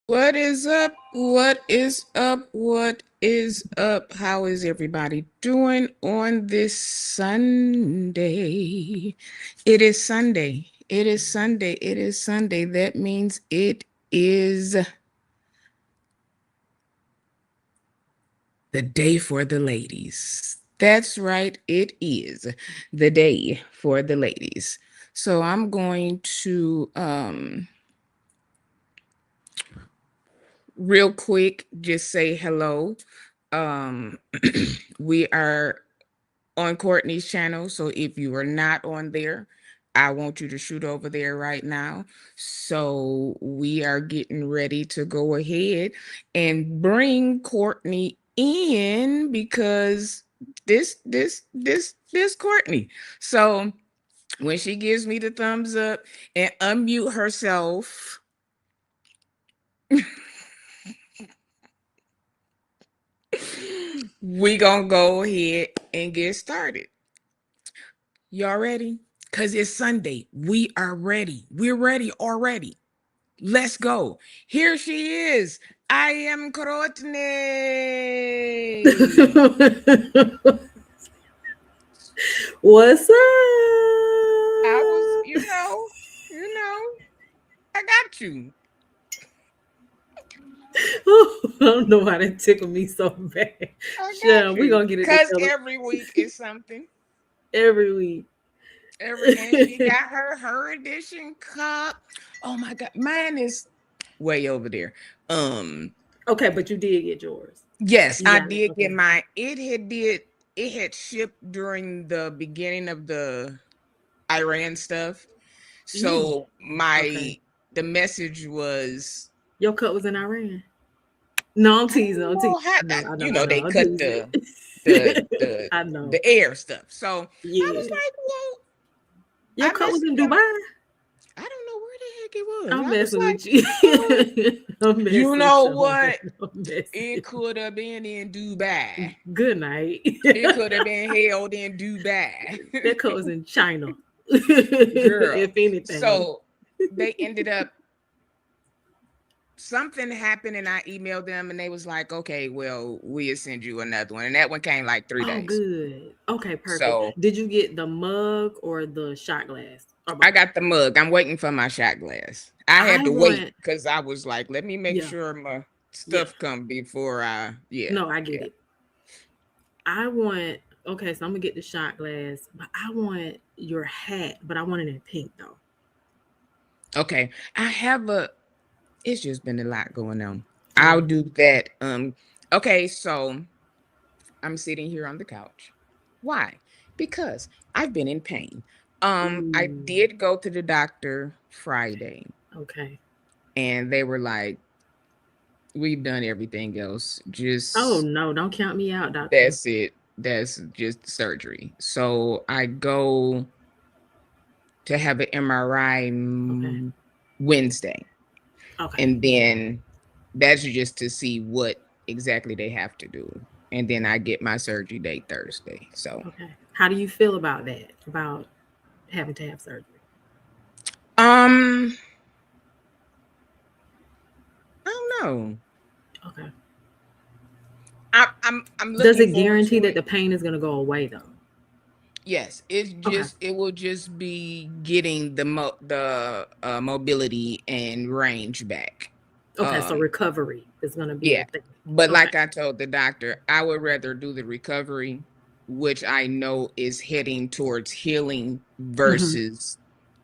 What is up? What is up? What is up? How is everybody doing on this Sunday? It is Sunday. It is Sunday. It is Sunday. That means it is the day for the ladies. That's right. It is the day for the ladies. So I'm going to real quick just say hello. Um we are on Courtney's channel. So if you are not on there, I want you to shoot over there right now. So we are getting ready to go ahead and bring Courtney in because this Courtney. So when she gives me the thumbs up and unmute herself, we gonna go ahead and get started. Y'all ready? Because it's Sunday. We are ready. We're ready already. Let's go. Here she is. I am Courtney. What's up? I was, you know, I got you. I don't know why that tickled me so bad. I Sure, got we you. gonna get it Because together every week is something. every week. And she got her edition cup. Oh my God. Mine is way over there. Um, Okay, but you did get yours. Yes, You I got it. did get Okay. mine. It had shipped during the beginning of the Iran stuff. Mm, So okay. the message was, Your cup was in Iran. No, I'm I teasing. don't I'm teasing. know how I know. that, I know. I know. they I'm cut teasing. the the I know. the air stuff. So I was Yeah. like, well, Your I cup was in messaged them. Dubai. I don't know where the heck it was. I'm I was messing like, with you. well, I'm you messing, know Sean. what? I'm messing. It could have been in Dubai. Good night. It could have been held in Dubai. That cup was in China. Girl. If anything. So they ended up something happened and I emailed them and they was like, okay, well, we'll send you another one. And that one came like three Oh, days. good. Okay, perfect. So Did you get the mug or the shot glass or I both? got the mug. I'm waiting for my shot glass. I had I to wait want, because I was like, let me make yeah, sure my yeah. stuff come before yeah, No, I get yeah. it. I want, okay, so I'm gonna get the shot glass, but I want your hat, but I want it in pink though. Okay. It's just been a lot going on. I'll Yeah. do that. Okay, so I'm sitting here on the couch. Why? Because I've been in pain. I Ooh, did go to the doctor Friday okay. and they were like, we've done everything else. Oh Just no, don't count me out, doctor. that's it. That's just surgery. So I go to have an MRI Okay. Wednesday. Okay. And then that's just to see what exactly they have to do. And then I get my surgery date Thursday. So Okay. How do you feel about that? About having to have surgery? um I don't know. Okay. I'm Does looking it forward guarantee to that it. the pain is gonna go away though? Yes, Okay. it will just be getting the mobility and range back. Okay, so Um recovery is gonna be the yeah. thing. But Okay. like I told the doctor, I would rather do the recovery, which I know is heading towards healing Hmm. versus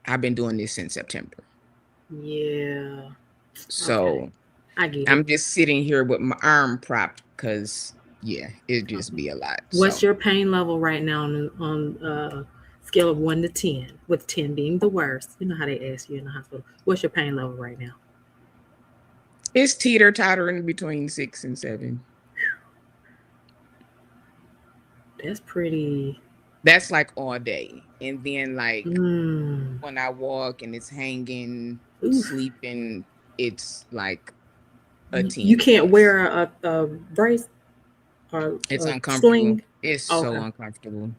I've been doing this since September. Yeah. Okay. So I get it. I'm just sitting here with my arm propped because yeah, it'd just Okay. be a lot. What's So your pain level right now on scale of 1 to 10, with 10 being the worst? You know how they ask you in the hospital. What's your pain level right now? it's teeter tottering between 6 and 7. That's pretty. That's like all day. And then like Mm, when I walk and it's hanging, oof. sleeping, it's like a You 10 can't plus. wear a brace or It's a uncomfortable. sling. It's so Okay. uncomfortable.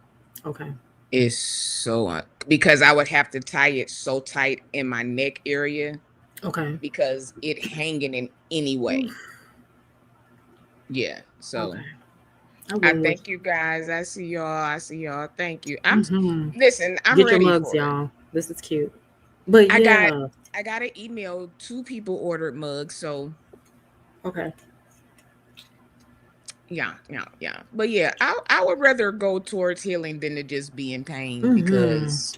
Okay. It's so because I would have to tie it so tight in my neck area. Okay. because it hanging in any way. Oof. Yeah. So Okay. I I would. thank you guys. I see y'all. I see y'all. Thank you. Mm-hmm. Listen, I'm Get your ready mugs, for it. y'all. This is cute. But I got yeah. I got an email. Two people ordered mugs. So Okay. yeah, yeah, yeah. But yeah, I would rather go towards healing than to just be in pain Mm-hmm. because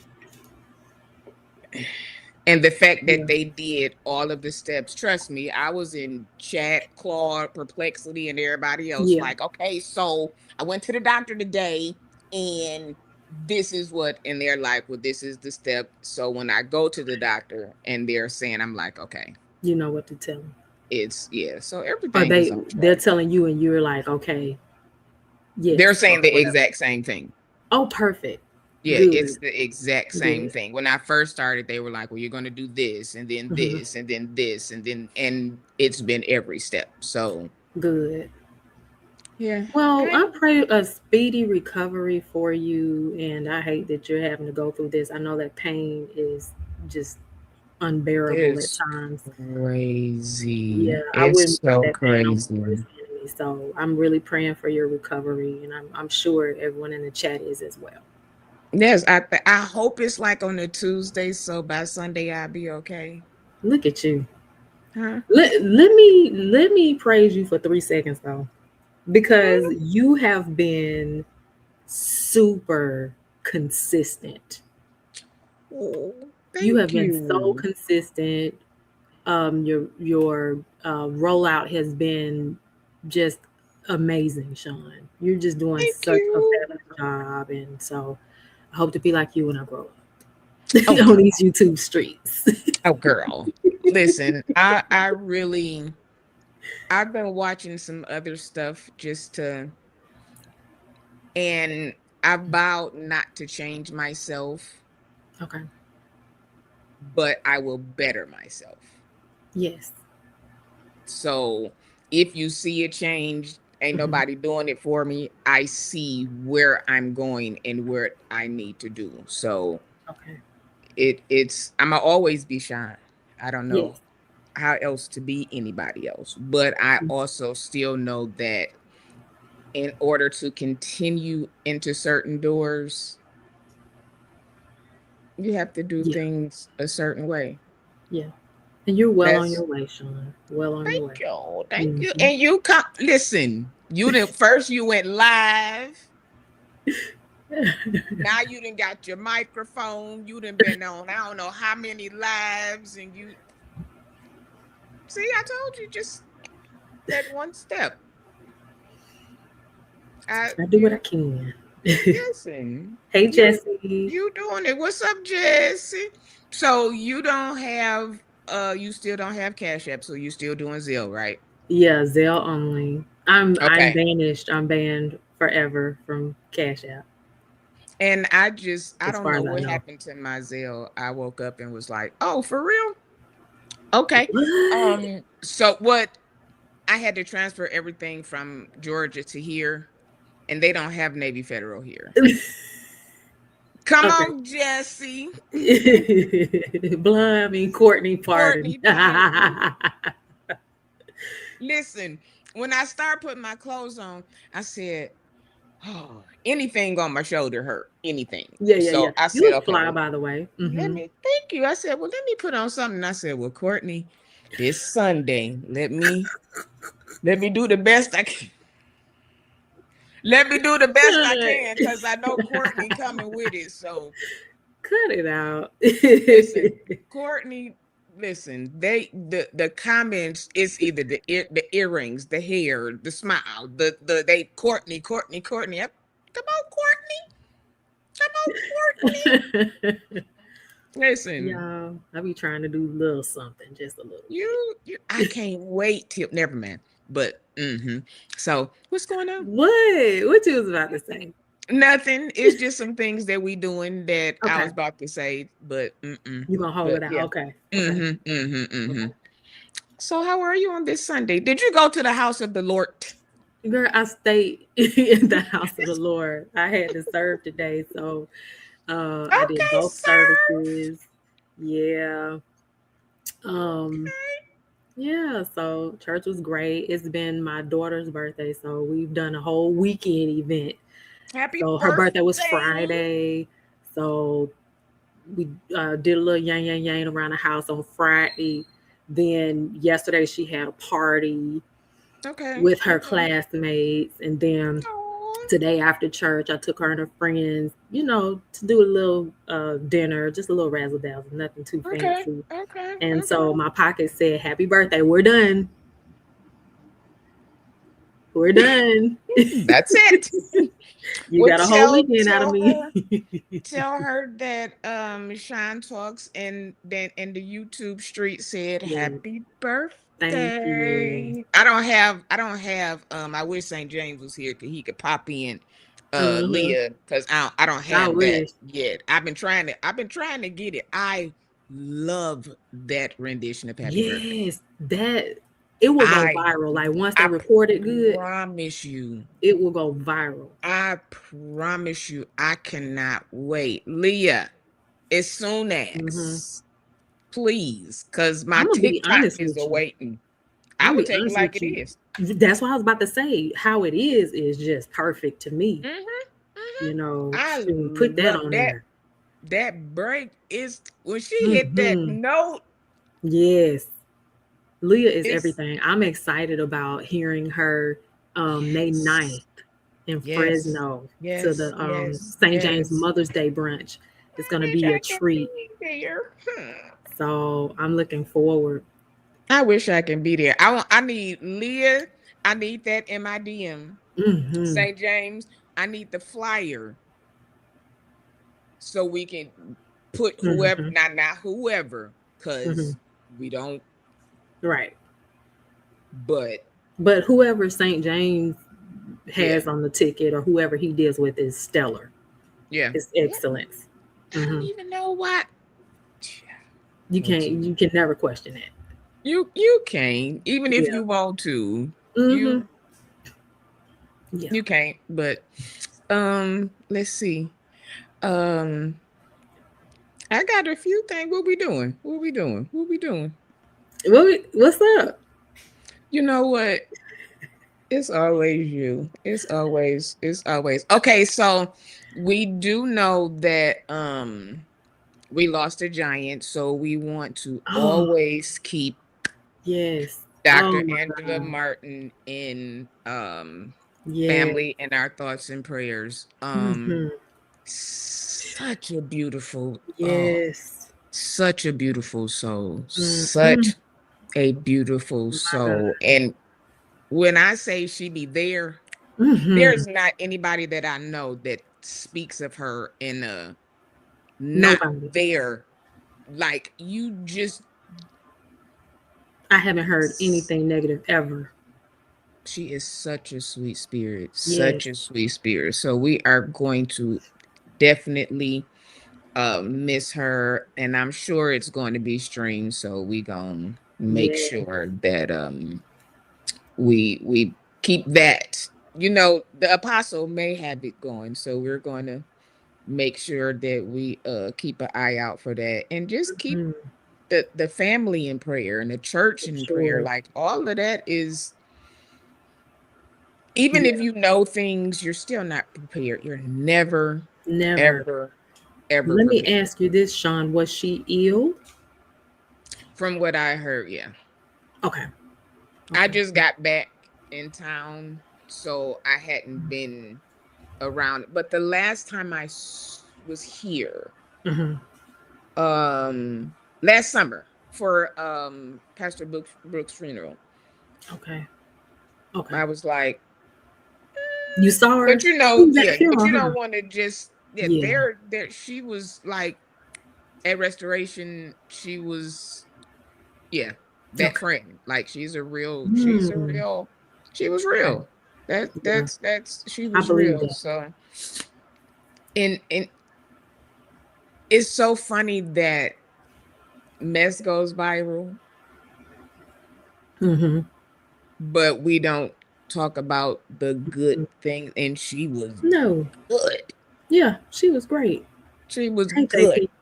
and the fact Yeah. that they did all of the steps, trust me, I was in chat, Claude, Perplexity, and everybody else. Yeah. Like, okay, so I went to the doctor today, and this is what, and they're like, well, this is the step. So when I go to the doctor and they're saying, I'm like, okay, You know what to tell them. it's yeah. So Or everything is on they're track. telling you and you're like, okay, yes, They're or saying the whatever. exact same thing. Oh, perfect. Yeah, it's Good. the exact same Good. thing. When I first started, they were like, "Well, you're going to do this, and then Hmm. this, and then this, and then," and it's been every step. So, Good. yeah, Well, I I pray a speedy recovery for you, and I hate that you're having to go through this. I know that pain is just unbearable at it's times. Yeah, crazy. I It's wouldn't wish so that pain on my crazy. worst enemy. So I'm really praying for your recovery, and I'm sure everyone in the chat is as well. Yes, I hope it's like on a Tuesday, so by Sunday I'll be okay. Look at you. Huh? Let me praise you for 3 seconds though, because Oh, you have been super consistent. oh, You thank have been so you. consistent. Your rollout has been just amazing, Sean. You're just doing Thank such a you. fabulous job, and so I hope to be like you when I grow Oh, up on girl. these YouTube streets. Oh, girl. Listen, I really I've been watching some other stuff just to, and I vowed not to change myself, Okay. but I will better myself. Yes. So if you see a change, ain't Hmm. nobody doing it for me. I see where I'm going and where I need to do. So Okay. it's I'ma always be shy. I don't Yes. know how else to be anybody else. But I also still know that in order to continue into certain doors, you have to do Yeah. things a certain way. Yeah. And you're well on That's your way, Sean. Well on your thank way. you. Thank you. Hmm. And you come listen, you didn't first you went live. Now you done got your microphone. You done been on I don't know how many lives and you see, I told you just that one step. I I do what I you can. listen. Hey, You Jesse. you doing it. What's up, Jesse? So you don't have you still don't have Cash App, so you still doing Zelle, right? Yeah, Zelle only. I'm Okay. banished. I'm banned forever from Cash App, And I as don't far know as I what know. happened to my Zelle. I woke up and was like, "Oh, for real? Okay." What? So what I had to transfer everything from Georgia to here, and they don't have Navy Federal here. Come Okay. on, Jesse. Blah, I mean Courtney, pardon. Courtney, pardon. Listen, when I start putting my clothes on, I said, oh, anything on my shoulder hurt, anything. Yeah, yeah, yeah. So I You said, look okay, fly, well, by the way. let Hmm. me thank you. I said, well, let me put on something. I said, well, Courtney, this Sunday, let me do the best I can. Let me do the best I can because I know Courtney coming with it. So Cut it out. listen, Courtney, listen, the comments, it's either the earrings, the hair, the smile, they Courtney. Come on, Courtney. Come on, Courtney. Listen, Y'all, I be trying to do a little something, just a little you I can't wait till never mind. But so what's going on? bit. What you was about to say? Nothing. It's just some things that we doing that I Okay. was about to say, but You gonna hold but it out. yeah. Okay. Okay. Mm-hmm. Mm-hmm. Okay. Mm-hmm. So how are you on this Sunday? Did you go to the house of the Lord? Girl, I stayed in the house of the Lord. I had to serve today, so I did Okay, both serve. services. Yeah. Um, yeah, so church was great. It's been my daughter's birthday, so we've done a whole weekend event. Happy So her birthday was birthday. Friday, so we did a little yang yang yang around the house on Friday. Then yesterday she had a party Okay. with her Okay. classmates, and then Aw. today after church I took her and her friends, to do a little dinner, just a little razzle dazzle, nothing too Okay. fancy. Okay. And Okay. so my pocket said, "Happy birthday, we're done. We're done. That's it. You Well, got a whole weekend out of me." tell her that Sean Talks and then in the YouTube street said Yeah, happy thank you. birthday. I don't have I wish St. James was here he could pop in Uh-huh. Leah because I don't I have that wish. yet. I've been trying to get it. I love that rendition of Happy Birthday. Yes, that it will go I viral. Like once they I record it good, promise you. it will go viral. I promise you, I cannot wait. Leah, as soon Hmm. as, please, because my I'm gonna be TikTok honest is with you. awaiting. I I'm gonna would be take it honest like with it you. is. That's what I was about to say. How it is just perfect to me. Mm-hmm, mm-hmm. I Shoot, put that love on that. there. That break is when she hit that Hmm. note. Yes, Leah is It's everything. I'm excited about hearing her May yes, 9th in yes, Fresno to yes, the yes, St. James yes. Mother's Day brunch. It's I gonna wish be a I could treat. be there. So I'm looking forward. I wish I can be there. I need Leah. I need that in my DM. Hmm. St. James, I need the flyer so we can put whoever, Hmm. not whoever, Hmm. because we don't, Right. but But whoever St. James yeah, has on the ticket or whoever he deals with is stellar. yeah. It's Yeah. excellence. I don't Hmm. even know what. You can never question it. You can't, even if Yeah. you want to, Hmm. you Yeah. you can't. But let's see. Um, I got a few things. What we doing? What we doing? What we doing? What's up? You know what? It's always you. It's always okay. So we do know that we lost a giant, so we want to Oh, always keep yes. Oh Dr. my Angela God. Martin in Yeah. family in our thoughts and prayers. Hmm. Such a beautiful Yes. such a beautiful soul. Mm-mm. Such a beautiful My God. soul. And when I say she be there, Hmm. there's not anybody that I know that speaks of her in a not Nobody. there. Like you just I haven't heard anything negative ever. she is such a sweet spirit, Yes. such a sweet spirit. So we are going to definitely miss her and I'm sure it's going to be streamed. So we gonna make Yes. sure that we keep that. You know, the apostle may have it going. So we're going to make sure that we keep an eye out for that and just keep Mhm. the family in prayer and the church For in prayer. sure. Like all of that is even if Yeah. you know things, you're still not prepared. You're never, Never. ever, ever Let me prepared. ask you this, Sean. Was she ill? From what I heard, yeah. Okay. I Okay. just got back in town, so I hadn't been around. But the last time was here, Hmm. um, last summer for Pastor Brooks' funeral, Okay. Okay. I was like, You saw her? but you know, Who's that yeah, but funeral, you don't huh? want to just, yeah, Yeah. there, she was like at restoration, she was, yeah, that Okay. friend, like Hmm. she was Okay. real. Yeah. She I was believe real. that. So, and it's so funny that mess goes viral, Hmm. but we don't talk about the good thing. And she was No. good. Yeah. She was great. She was Ain't they good. people?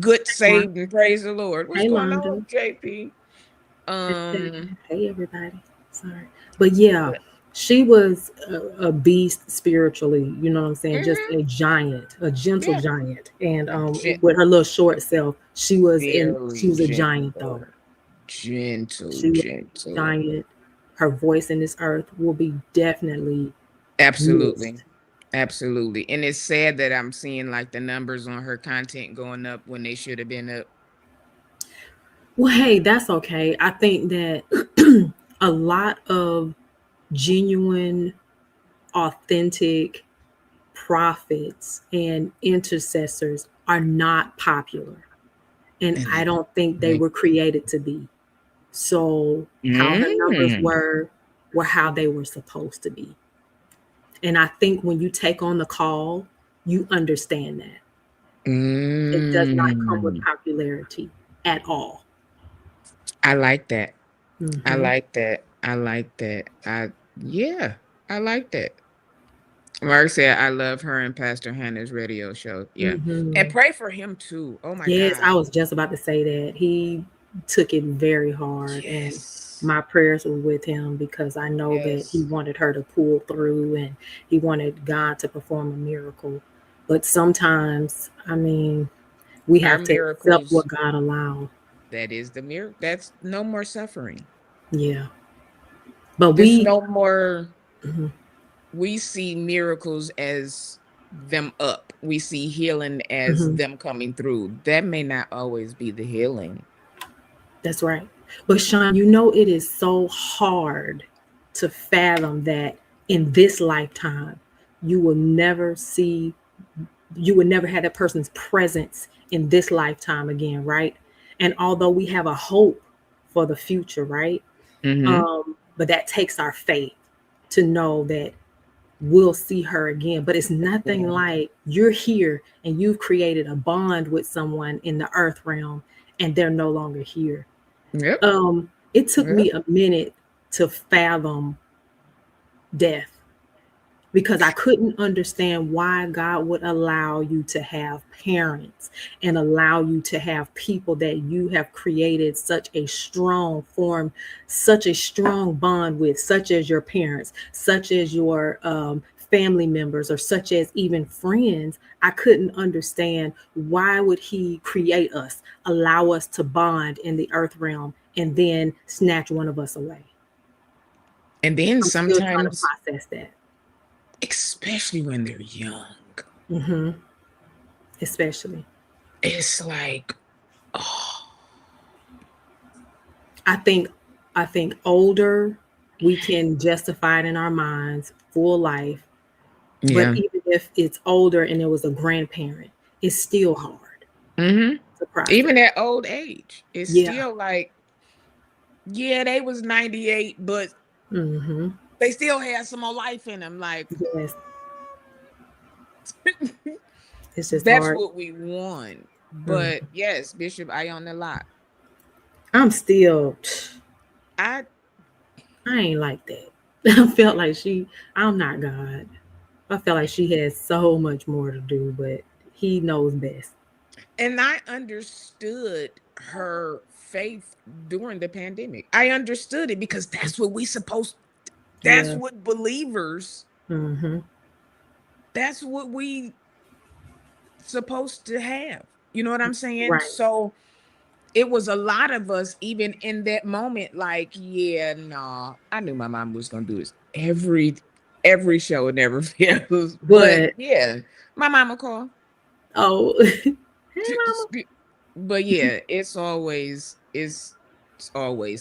Good saved and praise the Lord. What's Hey, going Londa. on, JP? Hey, Um, Stephanie. Hey, everybody. Sorry. But yeah, she was a beast spiritually. You know what I'm saying? Just mhm, a giant, a gentle yeah, giant. And gen- with her little short self, she very was a giant though. gentle, gentle, She was a gentle. giant. Her voice in this earth will be definitely Absolutely. missed. Absolutely. And it's sad that I'm seeing like the numbers on her content going up when they should have been up. Well, hey, that's okay. I think that a lot of genuine, authentic prophets and intercessors are not popular. And And I that's don't think they right. were created to be. So, how her numbers Mm, were how they were supposed to be. And I think when you take on the call, you understand that. It does not come with mm. popularity at all. I like that. I Hmm. like that. I like that. Yeah, I like that. Mark said, I love her and Pastor Hannah's radio show. Yeah. And Hmm. pray for him too. Oh my Yes, I God. was just about to say that. He took it very hard, and Yes. my prayers were with him because I know that he Yes. wanted her to pull through and he wanted God to perform a miracle. But sometimes, I mean, we Our have to accept miracles, what God allowed. that is the miracle. That's no more suffering. Yeah. But There's we, no more, mhm, we see miracles as them up. We see healing as mhm, them coming through. That may not always be the healing. that's right. But Sean, you know, it is so hard to fathom that in this lifetime, you will never see you would never have that person's presence in this lifetime again, right? And although we have a hope for the future, right? Mm-hmm. But that takes our faith to know that we'll see her again. But it's nothing Yeah. like you're here and you've created a bond with someone in the earth realm and they're no longer here. Yep. It took Yep. me a minute to fathom death because I couldn't understand why God would allow you to have parents and allow you to have people that you have created such a strong form, such a strong bond with, such as your parents, such as your family members, or such as even friends. I couldn't understand why would He create us, allow us to bond in the earth realm, and then snatch one of us away. And then I'm still trying to sometimes, process that. especially when they're young, Hmm. Especially. it's like, oh, I think I think older we can justify it in our minds, full life. But yeah. even if it's older and it was a grandparent, it's still hard Mm-hmm. to process. Even at old age, it's Yeah. still like, yeah, they was 98, but Hmm. they still had some more life in them. Like, Yes. It's just that's hard. what we want. But Mhm. yes, Bishop, I own a lot. I'm still. I I ain't like that. I felt like I'm not God. I felt like she has so much more to do, but He knows best. and I understood her faith during the pandemic. I understood it because that's Yeah. what believers, Hmm. that's what we supposed to have. You know what I'm saying? Right. So it was a lot of us, even in that moment, like, yeah, no, I knew my mom was gonna do this every show, it never fails. But But yeah, my mama called. oh, hey, mama. But yeah, it's always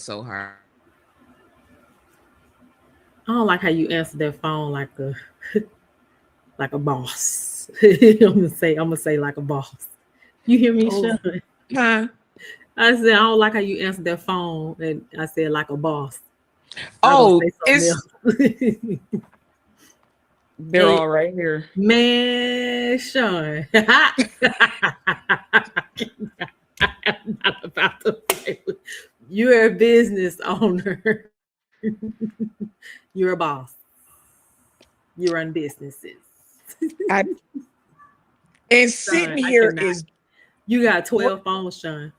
so hard. I don't like how you answer that phone like a boss. I'm gonna say like a boss. You hear me, Sean? Oh, huh? I said I don't like how you answered that phone, and I said like a boss. I was gonna Oh, say something it's else. they're Hey, all right here. man, Sean. I'm not about to play with you're a business owner. You're a boss. You run businesses. I and Son, sitting I here cannot. is You got What? 12 phones, Sean.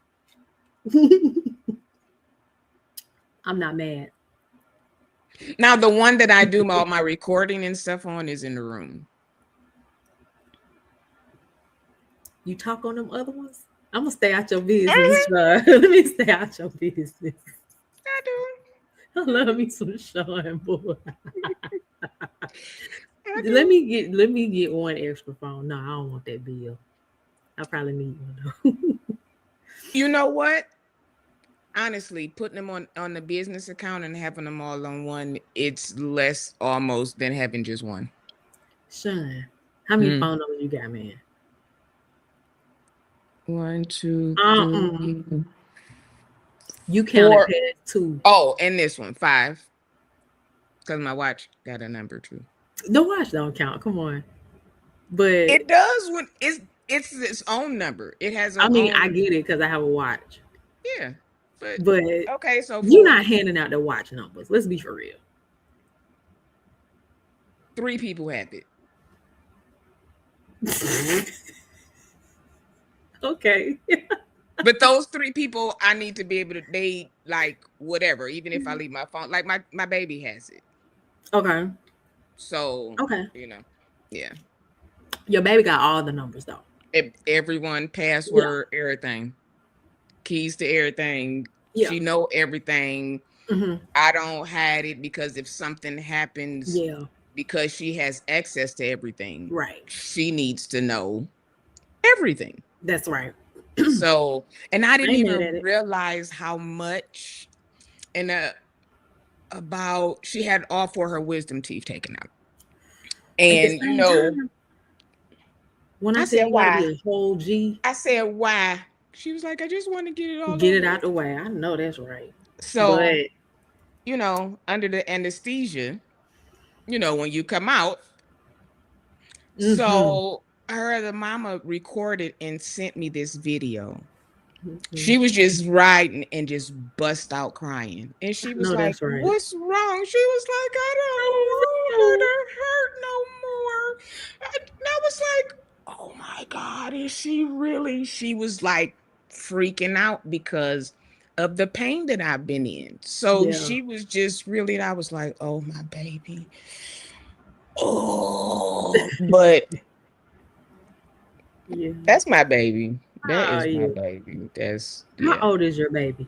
I'm not mad. Now, the one that I do all my recording and stuff on is in the room. You talk on them other ones? I'm gonna stay out your business, Sean. Let me stay out your business. I do. I love me some Sean, boy. I Let do. me get one extra phone. No, I don't want that bill. I probably need one though. You know what? Honestly, putting them on the business account and having them all on one, it's less almost than having just one. Sean, how many Hmm. phone numbers you got, man? 1, 2, Uh-uh. 3, You counted 4. past two. Oh, and this one, 5. Because my watch got a number too. The watch don't count. Come on. But It does when it's its own number. It has I a mean, I own. get it because I have a watch. Yeah. But But okay, so you're 4. not handing out the watch numbers. Let's be for real. 3 people have it. Okay. But those 3 people, I need to be able to, they like whatever, even if I leave my phone. Like my baby has it. Okay. So, Okay. you know, yeah. Your baby got all the numbers though. Everyone, Yeah. password, everything, keys to everything. Yeah. She know everything. Hmm. I don't hide it because if something happens, Yeah. because she has access to everything, Right. she needs to know everything. That's right. So, and I I didn't ain't mad even at it. realize how much and about she had all 4 her wisdom teeth taken out. At the And same time, when I I tell said, you gotta be why? a whole G, I said, why? She was like, I just want to get it all get it over out with. the way. I know that's right. So, But under the anesthesia, when you come out. mm-hmm, So the mama recorded and sent me this video. mm-hmm. She was just riding and just bust out crying. And I she was know like, that's right. what's wrong? She was like, I don't want her Oh, to hurt no more. And I was like, oh my God, is she really? She was like freaking out because of the pain that I've been in. So yeah, she was just really, I was like, oh my baby. Oh, but yeah. that's my baby. That Oh, is my yeah. baby. That's How yeah. old is your baby?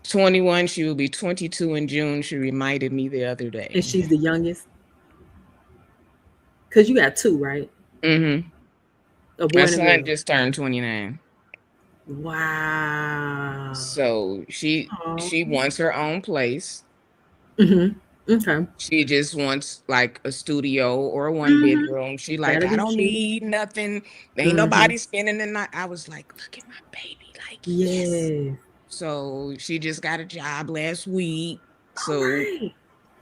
21. She will be 22 in June. She reminded me the other And day. she's the youngest? Because you got two, right? Mm-hmm. A My boy and a son girl. just turned 29. Wow. So Oh. she wants her own place. Mm-hmm. Okay. She just wants like a studio or a one Mm-hmm. bedroom. She like, That'll I be don't cute. need nothing. Ain't Mm-hmm. nobody spending the night. I was like, look at my baby. Like, yes. Yes. So she just got a job last week. All So right.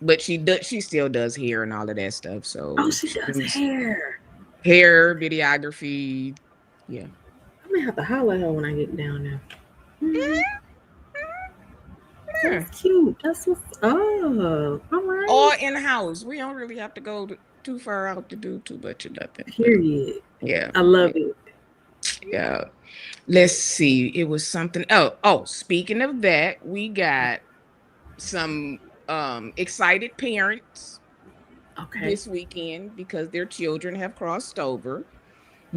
but she still does hair and all of that stuff. Oh, So she she does does hair. hair, videography. Yeah. I may have to holler at her when I get down there. Mhm. Yeah. That's cute. That's what's up. All right. All in house. We don't really have to go too far out to do too much of nothing. But Period. yeah. I love it. Yeah. Let's see. It was something. Oh, speaking of that, we got some excited parents Okay. this weekend because their children have crossed over.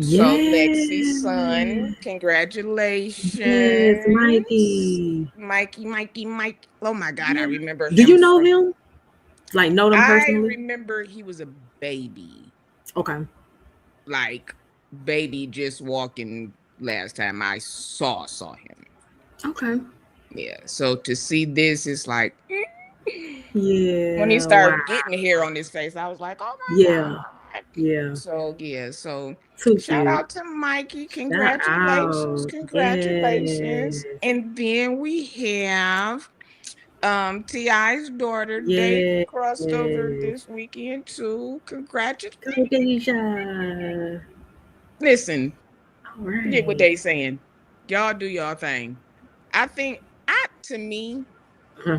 So Lexi's son, Yes. Yes, congratulations. Mikey. Mikey. Oh my God, I Yeah. remember Do him you know from him? Like know them I personally? remember he was a baby. Okay. Like baby just walking last time I saw him. Okay. Yeah. So to see this is like when he Yeah. Wow. started getting hair on his face, I was like, oh my Yeah. God. Yeah. So yeah, so Too shout cute. out to Mikey. Shout Congratulations. out. Yes. Congratulations. And then we have Ti's daughter Day Yes. crossed over this weekend too. Go Congratulations. Deja. Listen, All get what right. they saying. Y'all do y'all thing. I think to me, Huh.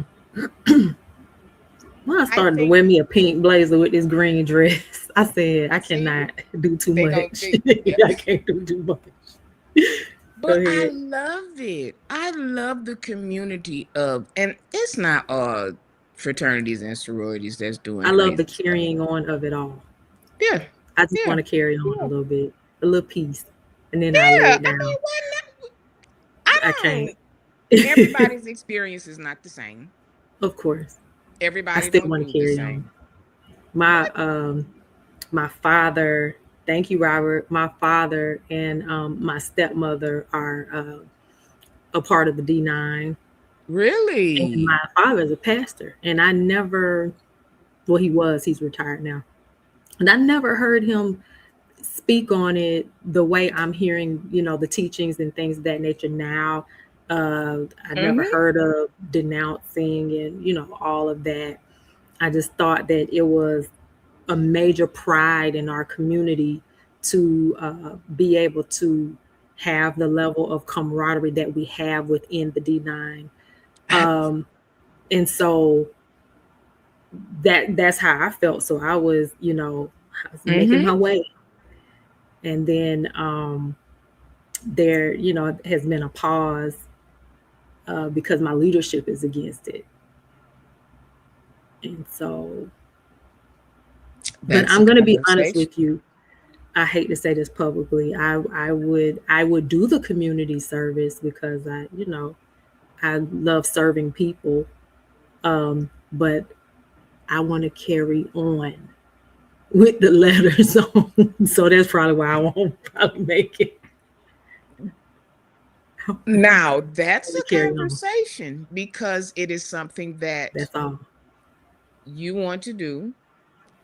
Well, I I started to think wear me a pink blazer with this green dress. I said I see cannot do too they gonna much. they, yeah. I can't do too much. Go But I ahead. love it. I love the community of, and it's not all fraternities and sororities that's doing I love the crazy stuff. carrying on of it all. Yeah, I just want yeah, to carry on a yeah, little bit, a little piece, and then I lay yeah. it I mean, down. why not? I I don't. can't. Everybody's experience is not the same. Of course, I Everybody still don't want do to the carry on. same. My But my father, thank you, Robert. My father and my stepmother are a part of the D9, and really, my father is a pastor. And I never, well, he was. He's retired now, and I never heard him speak on it the way I'm hearing, the teachings and things of that nature now. I never hmm heard of denouncing and all of that. I just thought that it was a major pride in our community to be able to have the level of camaraderie that we have within the D9. Um, and so that's how I felt. So I was making my hmm way. And then there, has been a pause because my leadership is against it. And so, but That's a I'm going to be honest conversation. with you. I hate to say this publicly. I would do the community service because I love serving people. But I want to carry on with the letters on. So that's probably why I won't probably make it. I Now, that's want to a carry on. conversation because it is something that That's all. you want to do.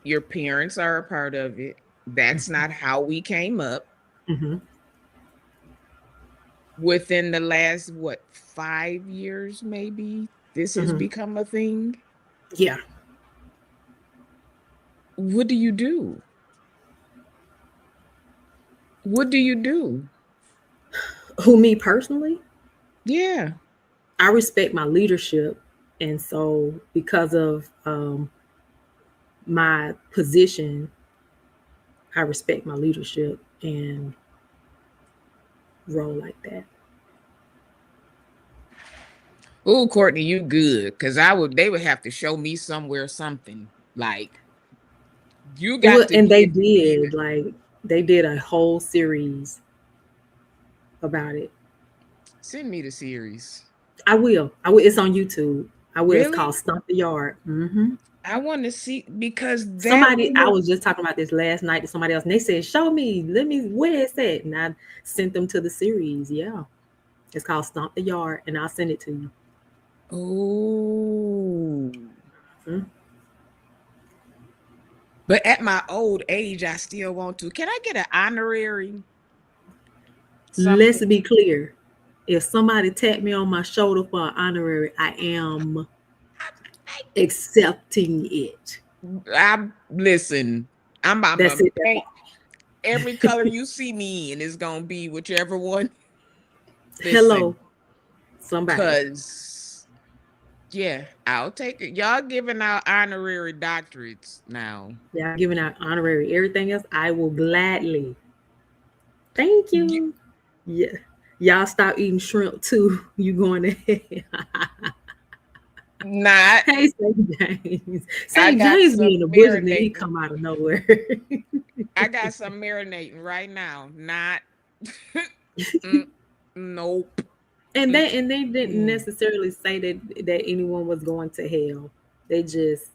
Your parents are a part of it. That's not how we came up. Mm-hmm. Within the last, what, 5 years, maybe, this has Mm-hmm. become a thing. Yeah. What do you do? What do you do? Who, me personally? Yeah. I respect my leadership, and so because of my position, I respect my leadership and roll like that. Oh, Courtney, you good. Because they would have to show me somewhere something. Like, you Well, got to and be they able to be did they did a whole series about it. send me the series. I will. I will. It's on YouTube. I will. It's Really? called Stump the Yard. I want to see because that Somebody, I will. was just talking about this last night to somebody else, and they said, "Show me. Let me where it's at." And I sent them to the series. Yeah, it's called Stump the Yard, and I'll send it to you. Oh. Mhm. But at my old age, I still want to. Can I get an honorary Let's something? be clear. If somebody tapped me on my shoulder for an honorary, I am accepting it. I listen. I'm That's a it. That's paint all. every color you see me in is gonna be whichever one. Hello, Listen, somebody. cause yeah, I'll take it. Y'all giving out honorary doctorates now. Y'all giving out honorary everything else. I will gladly. Thank Y- you. Yeah. Y'all stop eating shrimp too. You going ahead. Not. Hey, St. James. I St. got James be in some the bush and then he marinating. come out of nowhere. I got some marinating right now. Not. Mm, nope. And they didn't Mm-mm. necessarily say that anyone was going to hell. They just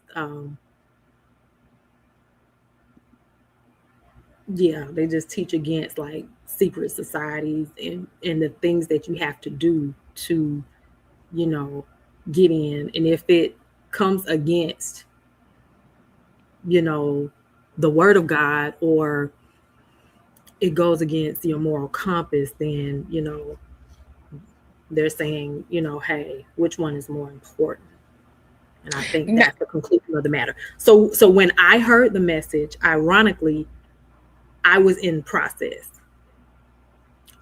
yeah, they just teach against like secret societies and the things that you have to do to, you know, get in. And if it comes against, you know, the word of God, or it goes against your moral compass, then, they're saying, hey, which one is more important? And I think Nah, that's the conclusion of the matter. So when I heard the message, ironically, I was in process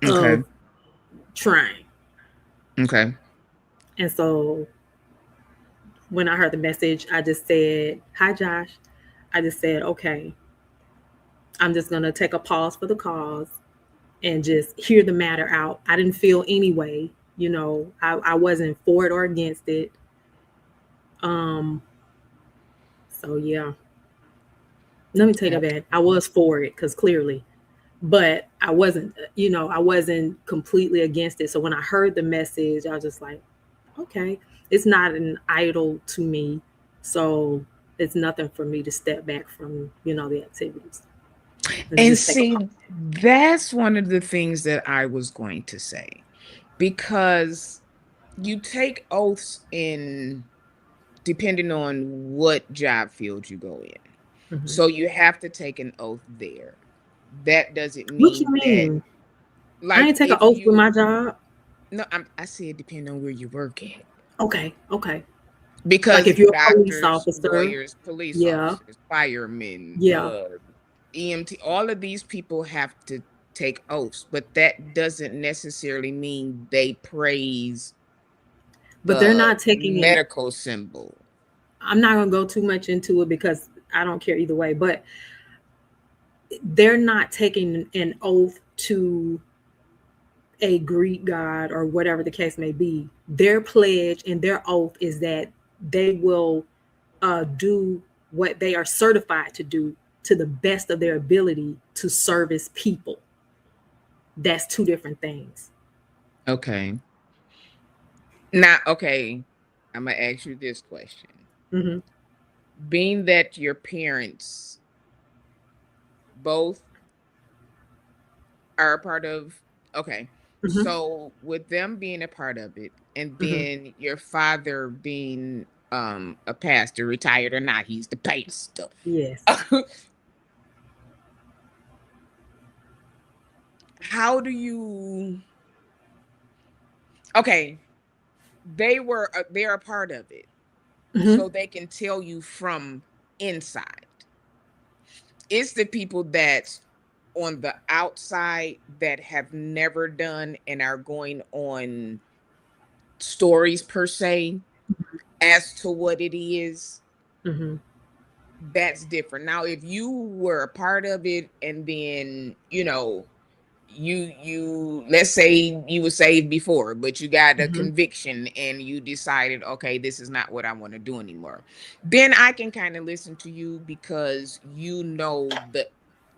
of okay. trying. Okay. And so when I heard the message, I just said, "Hi, Josh." I just said, "Okay, I'm just gonna take a pause for the cause. and just hear the matter out. I didn't feel any way, I wasn't for it or against it. Um, so yeah, let me take that Okay. back. I was for it because clearly, but I wasn't completely against it. So when I heard the message, I was just like, okay, it's not an idol to me. So it's nothing for me to step back from, the activities and And just take a pause. see, that's one of the things that I was going to say, because you take oaths in depending on what job field you go in. Hmm. So you have to take an oath there. That doesn't What you mean that, mean? I like, ain't take an if oath with you, my job. no, I said depending on where you work at. Okay, okay. Like Because if you're a police doctors, officer, lawyers, police yeah, officers, firemen, yeah. EMT, all of these people have to take oaths, but that doesn't necessarily mean they praise But they're the not taking an. medical symbol. I'm not gonna go too much into it because I don't care either way. But they're not taking an oath to a Greek god or whatever the case may be. Their pledge and their oath is that they will do what they are certified to do to the best of their ability to service people. That's two different things. Okay. Now, okay, I'm gonna ask you this question. Hmm. Being that your parents both are a part of, okay, Hmm. so with them being a part of it, and Hmm. then your father being a pastor, retired or not, he's the pastor. Yes. How do you, okay, they're a part of it, Hmm. so they can tell you from inside. It's the people that on the outside that have never done and are going on stories per se as to what it is. Hmm. That's different. Now if you were a part of it, and then you let's say you were saved before, but you got a Hmm. conviction and you decided, okay, this is not what I want to do anymore, then I can kind of listen to you, because you know the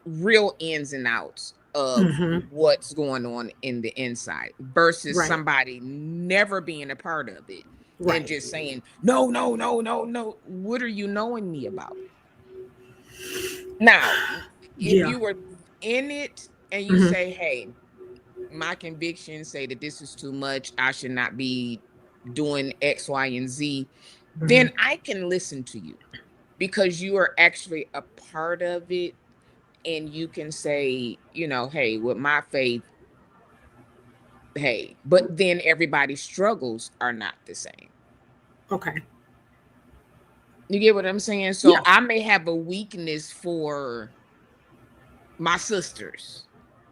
real ins and outs of Hmm. what's going on in the inside, versus Right. somebody never being a part of it and Right. just saying no, no, no, no, no. What are you knowing me about? Now if Yeah. you were in it and you Hmm. say, hey, my convictions say that this is too much, I should not be doing X, Y, and Z, Hmm. then I can listen to you, because you are actually a part of it. And you can say, hey, with my faith, hey, but then everybody's struggles are not the same. Okay. You get what I'm saying? So Yeah. I may have a weakness for my sisters,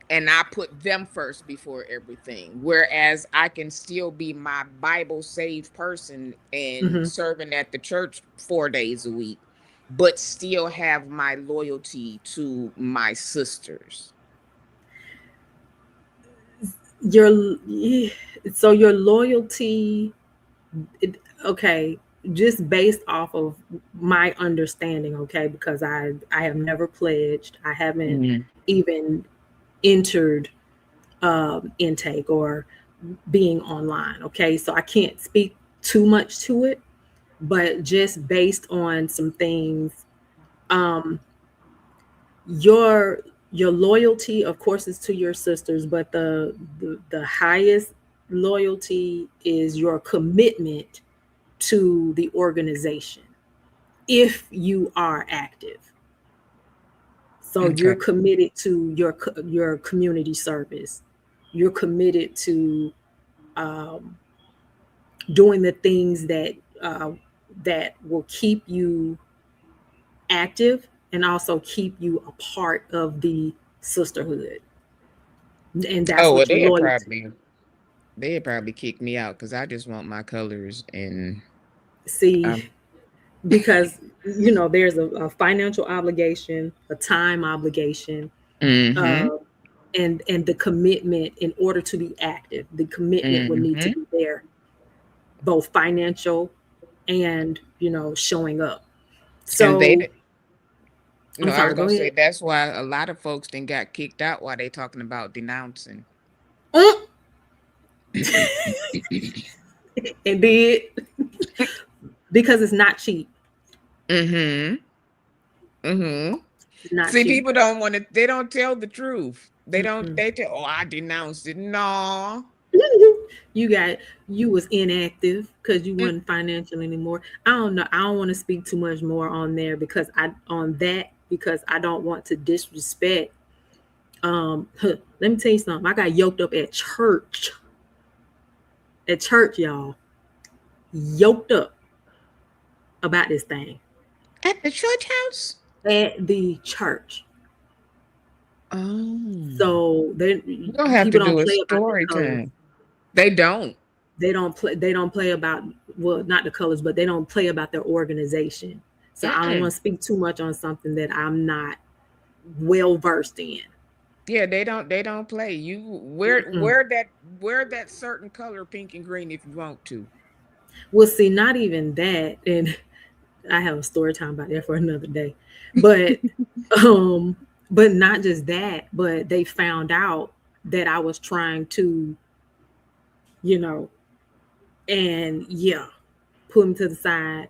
and I put them first before everything. Whereas I can still be my Bible saved person and Hmm. serving at the church 4 days a week, but still have my loyalty to my sisters. Your so your loyalty, okay, just based off of my understanding, okay, because I have never pledged, I haven't Mhm. even entered intake or being online, okay, so I can't speak too much to it, but just based on some things, um, your your loyalty of course is to your sisters, but the highest loyalty is your commitment to the organization if you are active. So you're Okay. committed to your community service. You're committed to um, doing the things uh, that will keep you active and also keep you a part of the sisterhood. And that's Oh, well, what your loyalty. they'd probably kick me out, because I just want my colors and See, um because there's a financial obligation, a time obligation, uh, hmm and the commitment in order to be active, the commitment would need to Mm-hmm. be there, both financial and showing up. And So no, I'm I was sorry, go gonna say ahead. that's why a lot of folks then got kicked out while they talking about denouncing. Mm. And did, because it's not cheap. Mm-hmm. Mm-hmm. It's not See, cheap. people don't want to. They don't tell the truth. They don't. Mm-mm. They tell. Oh, I denounced it. No. You got you was inactive because you Mm, wasn't financial anymore. I don't know. I don't want to speak too much more on there because I don't want to disrespect. Let me tell you something. I got yoked up at church. At church, y'all, yoked up about this thing at the church house. at the church. Oh, So they you don't have to people don't do a play about the story colors. time. They don't. They don't play. They don't play about, well, not the colors, but they don't play about their organization. So I don't Mm-mm. want to speak too much on something that I'm not well versed in. Yeah, they don't. They don't play. You Mm-mm. wear that certain color, pink and green, if you want to. Well, see, not even that, and I have a story time about that for another day. But um, but not just that, but they found out that I was trying to, you know, and yeah, put them to the side.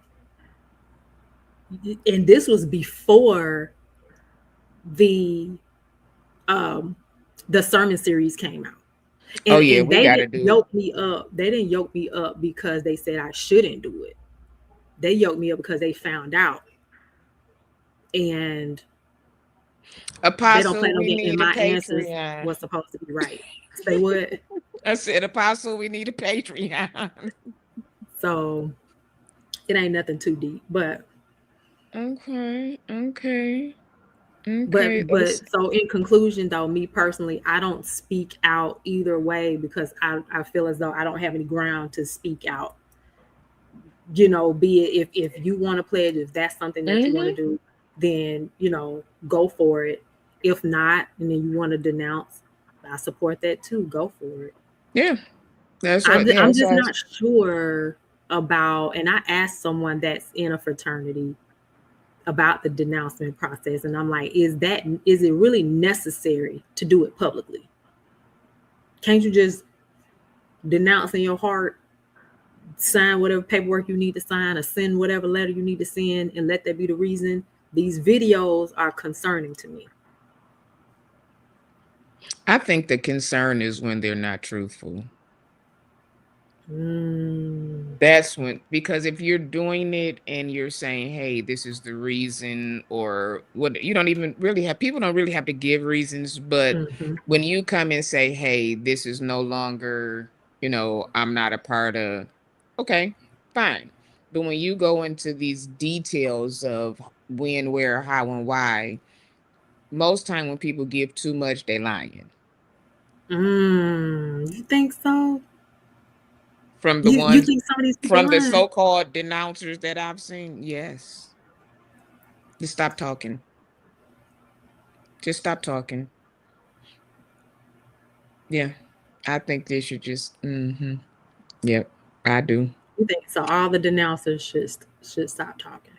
And this was before the um the sermon series came out. Oh And yeah, we they got to didn't do. yoke me up. They didn't yoke me up because they said I shouldn't do it. They yoked me up because they found out. And they don't Apostle, plan on we getting need a my answers Patreon. what's supposed to be right. Say what? I said, Apostle, we need a Patreon. So it ain't nothing too deep. Okay, okay, okay. But so in conclusion though, me personally, I don't speak out either way because I feel as though I don't have any ground to speak out. Be it if you want to pledge, if that's something that you want to Mm-hmm. do, then go for it. If not, and then you want to denounce, I support that too. Go for it. Yeah, that's I'm what. just, Yeah, I'm that's just what not sure about, and I asked someone that's in a fraternity about the denouncement process, and I'm like, is it really necessary to do it publicly? Can't you just denounce in your heart, sign whatever paperwork you need to sign, or send whatever letter you need to send, and let that be the reason? These videos are concerning to me. I think the concern is when they're not truthful. Mm, That's when, because if you're doing it and you're saying, hey, this is the reason, or what, you don't even really have, people don't really have to give reasons. But hmm when you come and say, hey, this is no longer, I'm not a part of, okay, fine. But when you go into these details of when, where, how, and why, most time when people give too much, they lying. you think so? From the You ones, think some of these people from the lying? so-called denouncers that I've seen, yes. Just stop talking. Just stop talking. Yeah. I think they should just Yep, I do. You think so? All the denouncers should stop talking.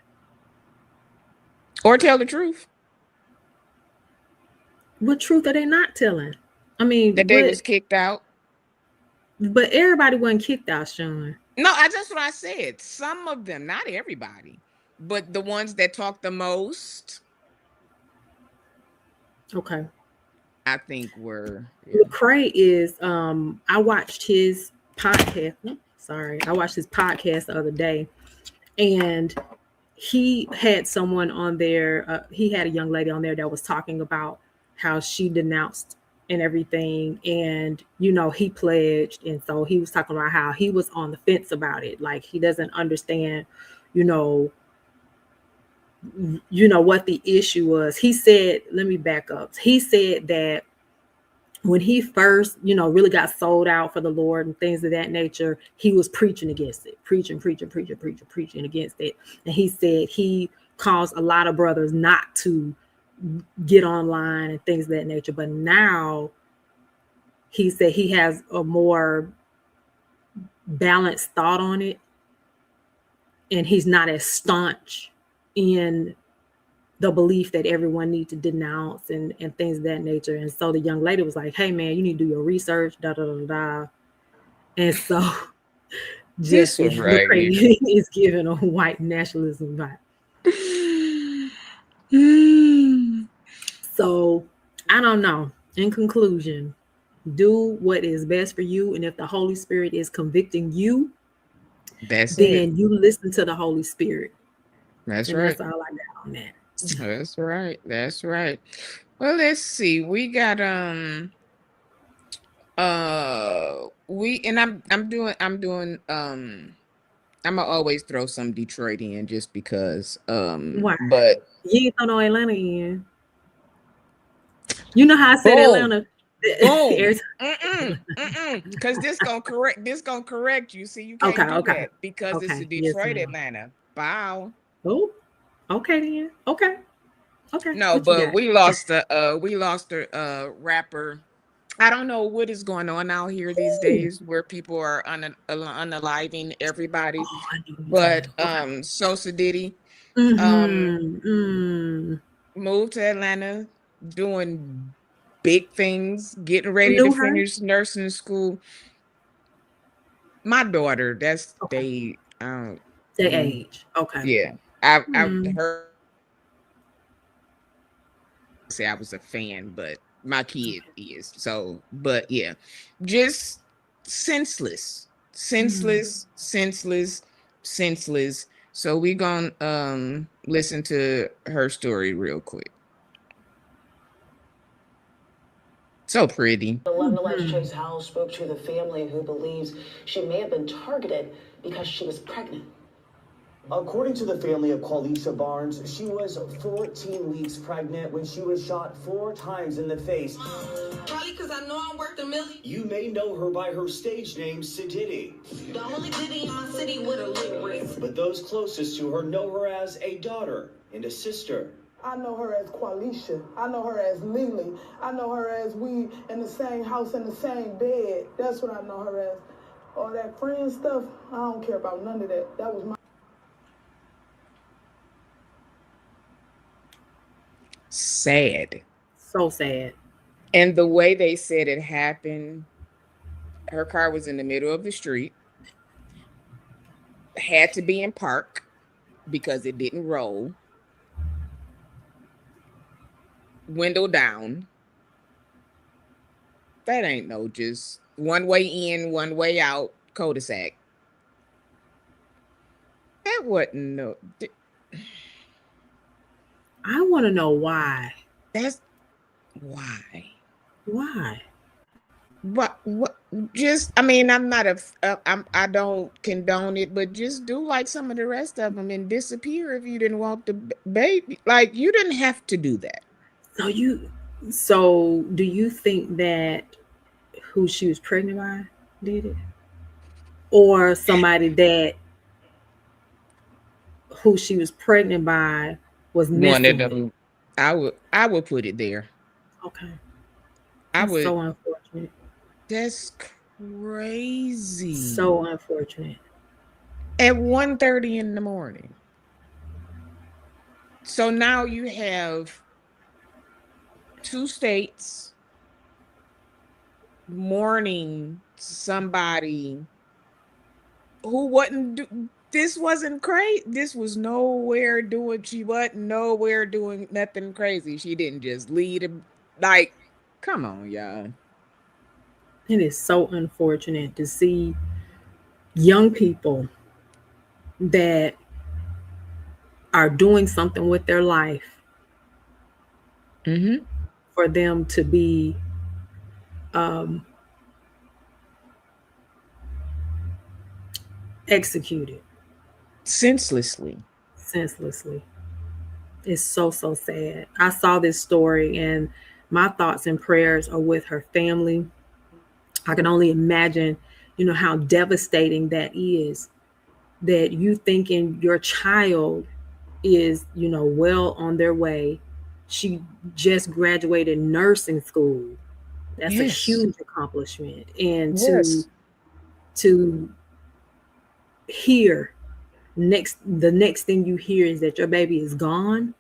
Or tell the truth What truth are they not telling? I mean, that they what? was kicked out. But everybody wasn't kicked out, Sean. No, I that's what I said. Some of them, not everybody, but the ones that talk the most, Okay. I think were yeah. Lecrae is. I watched his podcast. Sorry, I watched his podcast the other day, and he had someone on there. He had a young lady on there that was talking about how she denounced and everything, and he pledged, and so he was talking about how he was on the fence about it, like he doesn't understand, you know, what the issue was. He said, let me back up. He said that when he first, really got sold out for the Lord and things of that nature, he was preaching against it, preaching against it. And he said he caused a lot of brothers not to, get online and things of that nature. But now he said he has a more balanced thought on it, and he's not as staunch in the belief that everyone needs to denounce and things of that nature. And so the young lady was like, hey man, you need to do your research, da da da da. And so This Jesse one right Lecrae here. is given a white nationalism vibe. So I don't know. In conclusion, do what is best for you. And if the Holy Spirit is convicting you, That's it. then you listen to the Holy Spirit. That's And right. that's all I got on that. That's right. That's right. Well, let's see. We got we and I'm gonna always throw some Detroit in just because Why? but You ain't throw no Atlanta in. You know how I said boom, Atlanta every boom. time. Because this gonna correct you. See, you Okay, can't do okay, that because it's a okay. Yes, Detroit ma'am. Atlanta. Bow. Oh, okay then. Okay, okay. No, What you but got? we lost a rapper. I don't know what is going on out here these Ooh. days where people are unaliving everybody. Oh, I know what you're talking But about. Okay. Sosa Diddy um Mm-hmm. Mm. moved to Atlanta doing big things, getting You ready to knew her? finish nursing school. My daughter, that's Okay. they The mm, age. Okay. yeah. I Mm. heard say I was a fan, but my kid Okay. is. So, but yeah, just senseless, Mm. senseless, senseless, senseless. So we gonna listen to her story real quick. So pretty. 11 alleged Mm-hmm. Chase Howell spoke to the family who believes she may have been targeted because she was pregnant. According to the family of Qualisha Barnes, she was 14 weeks pregnant when she was shot 4 times in the face. Probably because I know I'm worth a million. You may know her by her stage name, Sididdy. The only Diddy in my city with a lit wrist. But those closest to her know her as a daughter and a sister. I know her as Qualisha. I know her as Lily. I know her as we in the same house in the same bed. That's what I know her as. All that friend stuff, I don't care about none of that. That was my. Sad. So sad. And the way they said it happened, her car was in the middle of the street, had to be in park because it didn't roll, window down. That ain't no just one way in, one way out, cul-de-sac. That wasn't no. I want to know why. That's why. Why? What? Just I mean, I'm not a. I don't condone it, but just do like some of the rest of them and disappear if you didn't want the baby. Like you didn't have to do that. So you. So do you think that who she was pregnant by did it, or somebody that who she was pregnant by was One of messing with? them. I would put it there. Okay, I that's would. so unfortunate. That's crazy. So unfortunate. At 1:30 in the morning. So now you have two states mourning somebody who wasn't this wasn't crazy. This was nowhere doing she wasn't nowhere doing nothing crazy. She didn't just lead him like come on, y'all. It is so unfortunate to see young people that are doing something with their life Mm-hmm. for them to be um, executed Senselessly. senselessly. It's so, so sad. I saw this story, and my thoughts and prayers are with her family. I can only imagine, how devastating that is, that you thinking your child is, well on their way She just graduated nursing school. That's a Yes. huge accomplishment. And Yes. to hear the next thing you hear is that your baby is gone.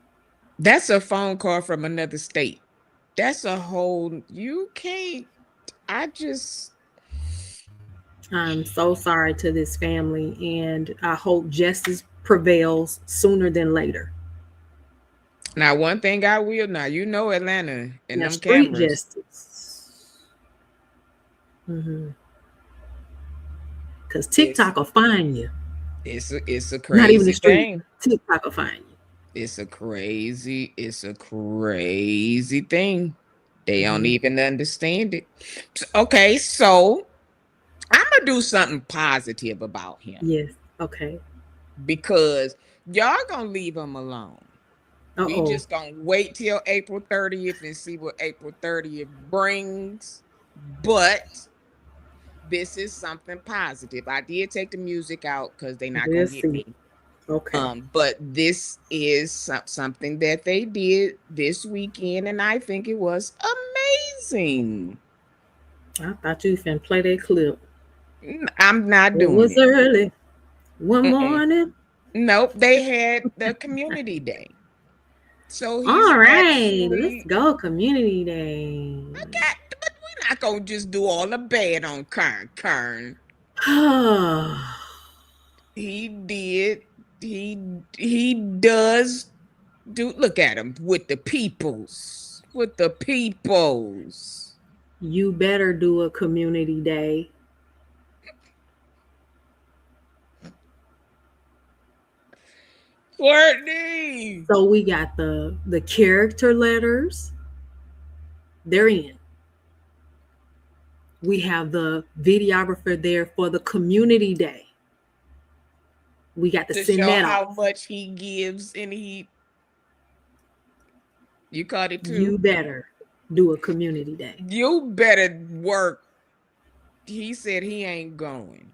That's a phone call from another state. That's a whole, you can't, I just, I'm so sorry to this family, and I hope justice prevails sooner than later. now one thing I will now, you know Atlanta and Now, them street cameras. justice. Because It's TikTok will find you. it's a Not even the crazy street. thing. TikTok will find you. It's a crazy thing. They don't even understand it. Okay, so I'm gonna do something positive about him Yes. Okay. because y'all gonna leave him alone. We Uh-oh. just gonna wait till April 30th and see what April 30th brings. But this is something positive. I did take the music out because they're not We'll gonna get see. me. Okay. But this is something that they did this weekend, and I think it was amazing. I thought you finna play that clip. I'm not It doing was it. early one Mm-mm. morning. Nope, they had the community day. So he's All right, let's actually go. Community Day. okay, but we're not gonna just do all the bad on Kern. Oh, He did, he does do look at him with the peoples. With the peoples. you better do a community day. Courtney. So we got the character letters. They're in. We have the videographer there for the community day. We got to To send show that how off. much he gives and you caught it too. You better do a community day. You better work. He said he ain't going.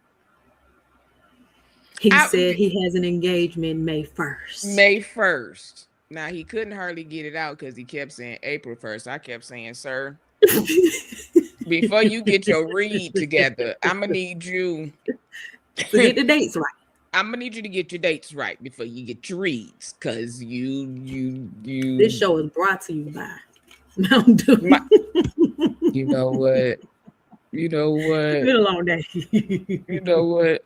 He I, said he has an engagement May 1st. May 1st. Now he couldn't hardly get it out because he kept saying April 1st. I kept saying, sir, before you get your read together, I'm gonna need you. So get the dates right. I'm gonna need you to get your dates right before you get your reads, cause This show is brought to you by Mountain Dew. you know what? You know what? It's been a long day. You know what?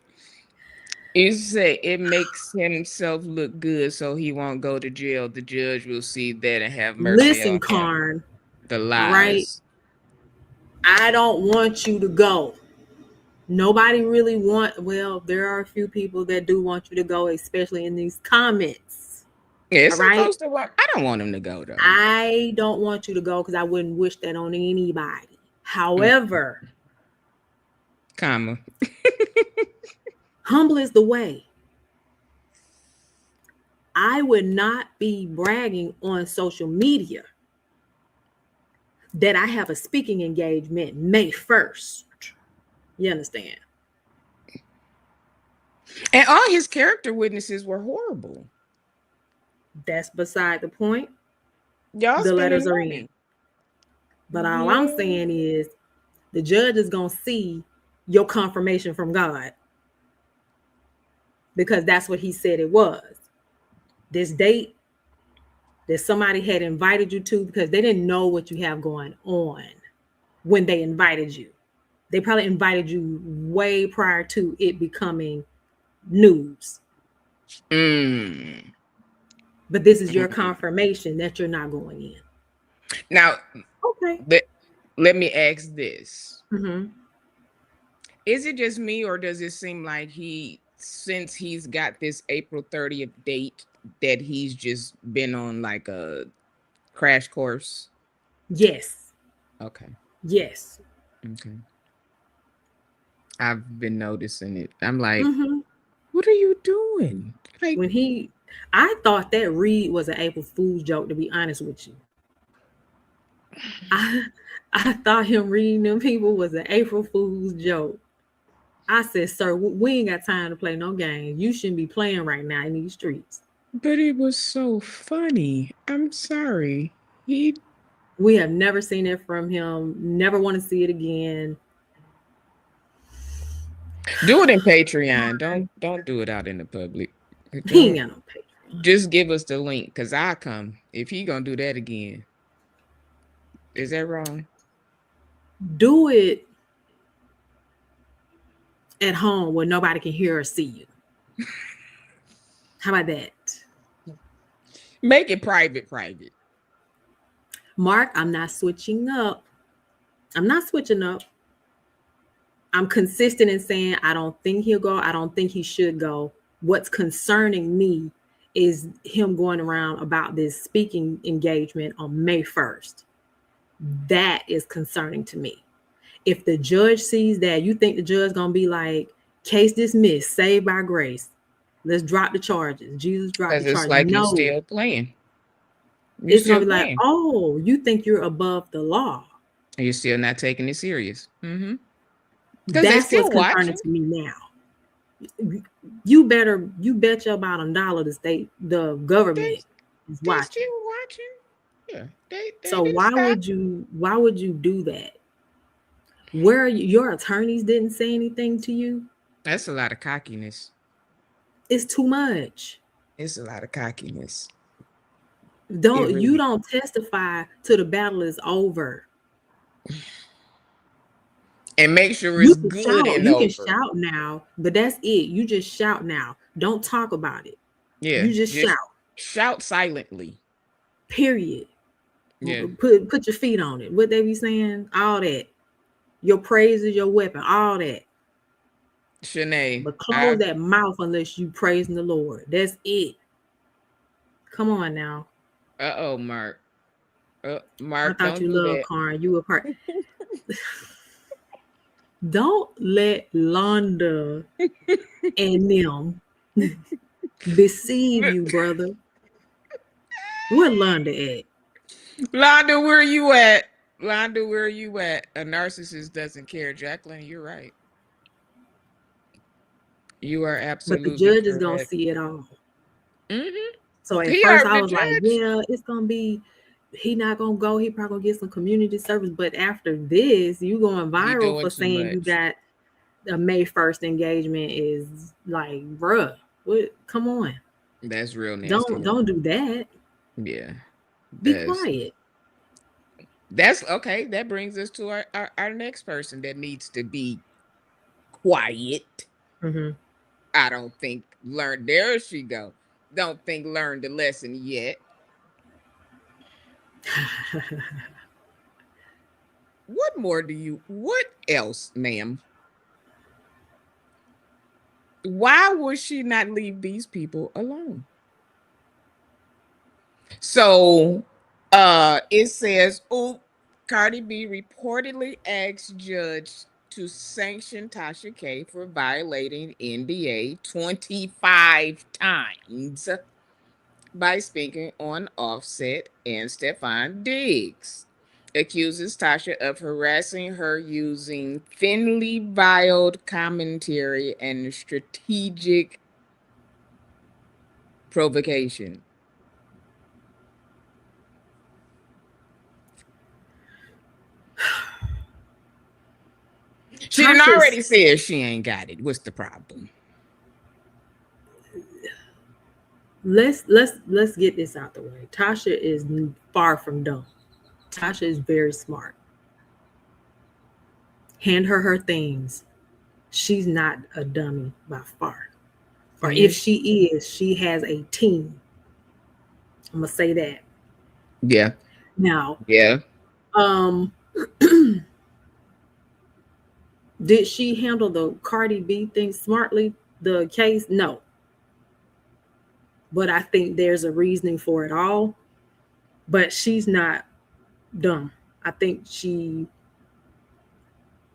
It say it makes himself look good so he won't go to jail. The judge will see that and have mercy Listen, on him. Karn. The All right. lies. I don't want you to go. Nobody really well, there are a few people that do want you to go, especially in these comments. Yeah, it's all right. supposed to work. I don't want him to go though. I don't want you to go because I wouldn't wish that on anybody. However, comma. humble is the way. I would not be bragging on social media that I have a speaking engagement May 1st. You understand? And all his character witnesses were horrible. That's beside the point. Y'all The letters are money. in. But all I'm saying is the judge is going to see your confirmation from God, because that's what he said it was. This date that somebody had invited you to, because they didn't know what you have going on when they invited you. They probably invited you way prior to it becoming news. But this is your confirmation that you're not going in. Now, okay. Let me ask this. Mm-hmm. Is it just me, or does it seem like since he's got this April 30th date, that he's just been on like a crash course? Yes. Okay. Yes. Okay. I've been noticing it. I'm like, what are you doing? Like, I thought that Reed was an April Fool's joke, to be honest with you. I thought him reading them people was an April Fool's joke. I said, sir, we ain't got time to play no games. You shouldn't be playing right now in these streets. But it was so funny. I'm sorry. He We have never seen it from him. Never want to see it again. do it in Patreon. Don't do it out in the public. He ain't Don't got no Patreon. just give us the link because I come if he gonna do that again. Is that wrong? Do it at home where nobody can hear or see you. How about that? Make it private. Mark, I'm not switching up. I'm not switching up. I'm consistent in saying I don't think he'll go. I don't think he should go. What's concerning me is him going around about this speaking engagement on May 1st. That is concerning to me. If the judge sees that, you think the judge gonna be like, case dismissed, saved by grace. Let's drop the charges. Jesus dropped Because the it's charges. like you No, still playing. You it's gonna still be like, playing. oh, you think you're above the law. And you're still not taking it serious. Because they That's what's still concerning watching. to me now. You bet your bottom dollar the They government is they watching. still watching. Yeah. They So didn't why stop. would you do that? Where your attorneys didn't say anything to you? That's a lot of cockiness. It's too much. It's a lot of cockiness. It Don't really testify till the battle is over. and make sure You it's can good shout, and you can over. shout now, but that's it. You just shout now. Don't talk about it. Yeah. You just Just shout. shout silently. Period. Yeah. Put your feet on it. What they be saying? All that. Your praise is your weapon. All that. Shanae. But close that mouth unless you praising the Lord. That's it. Come on now. Uh-oh, Mark. I Mark, thought don't you do loved that. Karen. You were part. Don't let Londa and them deceive you, brother. Where Londa at? Londa, where you at? Londa, where you at? A narcissist doesn't care. Jacqueline, you're right. You are But the absolutely judge is gonna correct. see it all. Mm-hmm. So at He first I already was like, judged. yeah, it's gonna be he not gonna go, he probably gonna get some community service. But after this, you going You viral doing for too saying you much. got a May 1st engagement is like, bruh, what come on. That's real nasty. Don't do that. Yeah. Be That's quiet. that's okay. That brings us to our next person that needs to be quiet. Mhm. I don't think learn there she go. Don't think learned the lesson yet. What else, ma'am? Why would she not leave these people alone? So it says, oh, Cardi B reportedly asked judge to sanction Tasha K for violating NDA 25 times by speaking on Offset and Stefan Diggs. Accuses Tasha of harassing her using thinly veiled commentary and strategic provocation. She didn't Tasha's already said she ain't got it. What's the problem? let's get this out the way. Tasha is far from dumb. Tasha is very smart. Hand her things. She's not a dummy by far. Or if Mhm. she is, she has a team. I'm gonna say that. Yeah. Now, Yeah. um, did she handle the Cardi B thing smartly? The case, no. But I think there's a reasoning for it all. But she's not dumb. I think she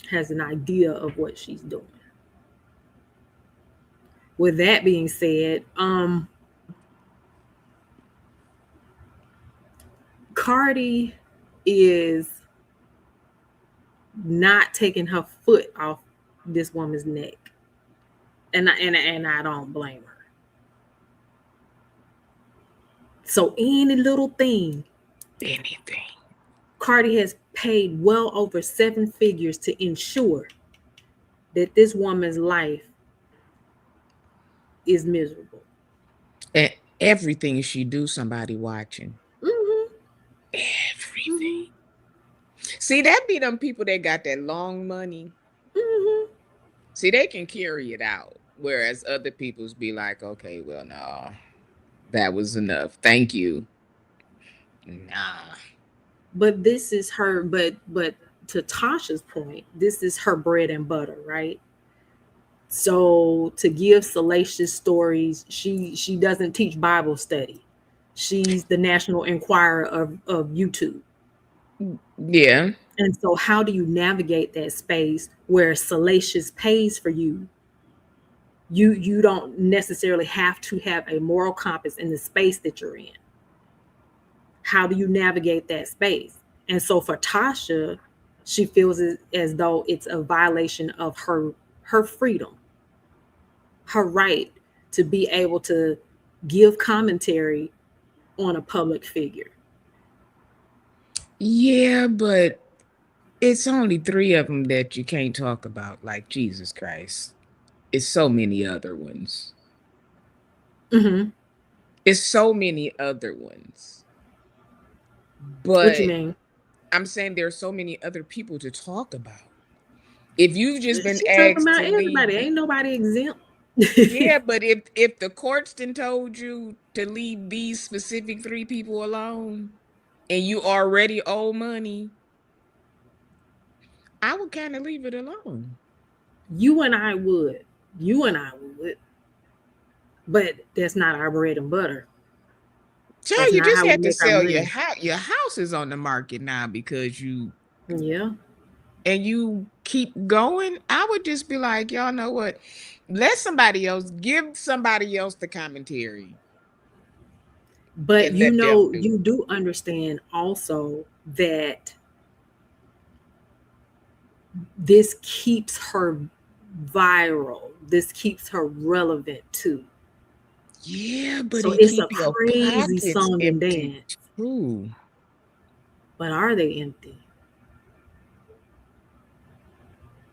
has an idea of what she's doing. With that being said, Cardi is not taking her foot off this woman's neck. And I don't blame her. So any little thing Anything. Cardi has paid well over 7 figures to ensure that this woman's life is miserable. And everything she do, somebody watching. Mm-hmm. Everything. Mm-hmm. See, that be them people that got that long money. Mm-hmm. See, they can carry it out. Whereas other people's be like, okay, well, no, that was enough. Thank you. Nah. But this is her, but to Tasha's point, this is her bread and butter, right? So to give salacious stories, she doesn't teach Bible study. She's the National Enquirer of YouTube. Yeah. And so how do you navigate that space where salacious pays for you? You don't necessarily have to have a moral compass in the space that you're in. How do you navigate that space? And so for Tasha, she feels as though it's a violation of her freedom, her right to be able to give commentary on a public figure. Yeah, but it's only 3 of them that you can't talk about, like Jesus Christ. It's so many other ones. Mm-hmm. It's so many other ones. What you But mean? I'm saying there's so many other people to talk about. If you've just been She talking asked about to leave, everybody. Ain't nobody exempt. yeah, but if the courts done told you to leave these specific 3 people alone and you already owe money, I would kind of leave it alone. You and I would. You and I would. But that's not our bread and butter. Child, That's you not just how we had to make our sell your money. house. Your house is on the market now because you Yeah. and you keep going. I would just be like, y'all know what? Let somebody else give somebody else the commentary But and let them do you it. do understand also that this keeps her viral. This keeps her relevant too. Yeah, but So it it's a keep your crazy pockets song and empty dance. too. But are they empty?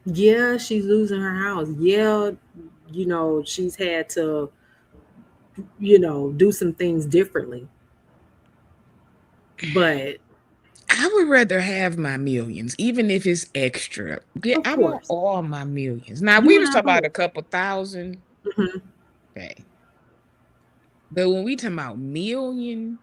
Yeah, she's losing her house. Yeah, she's had to, do some things differently. But I would rather have my millions, even if it's extra. Yeah, of I want course, all my millions. Now you we and was I talking about both. a couple thousand, Mhm. okay. But when we talking about million,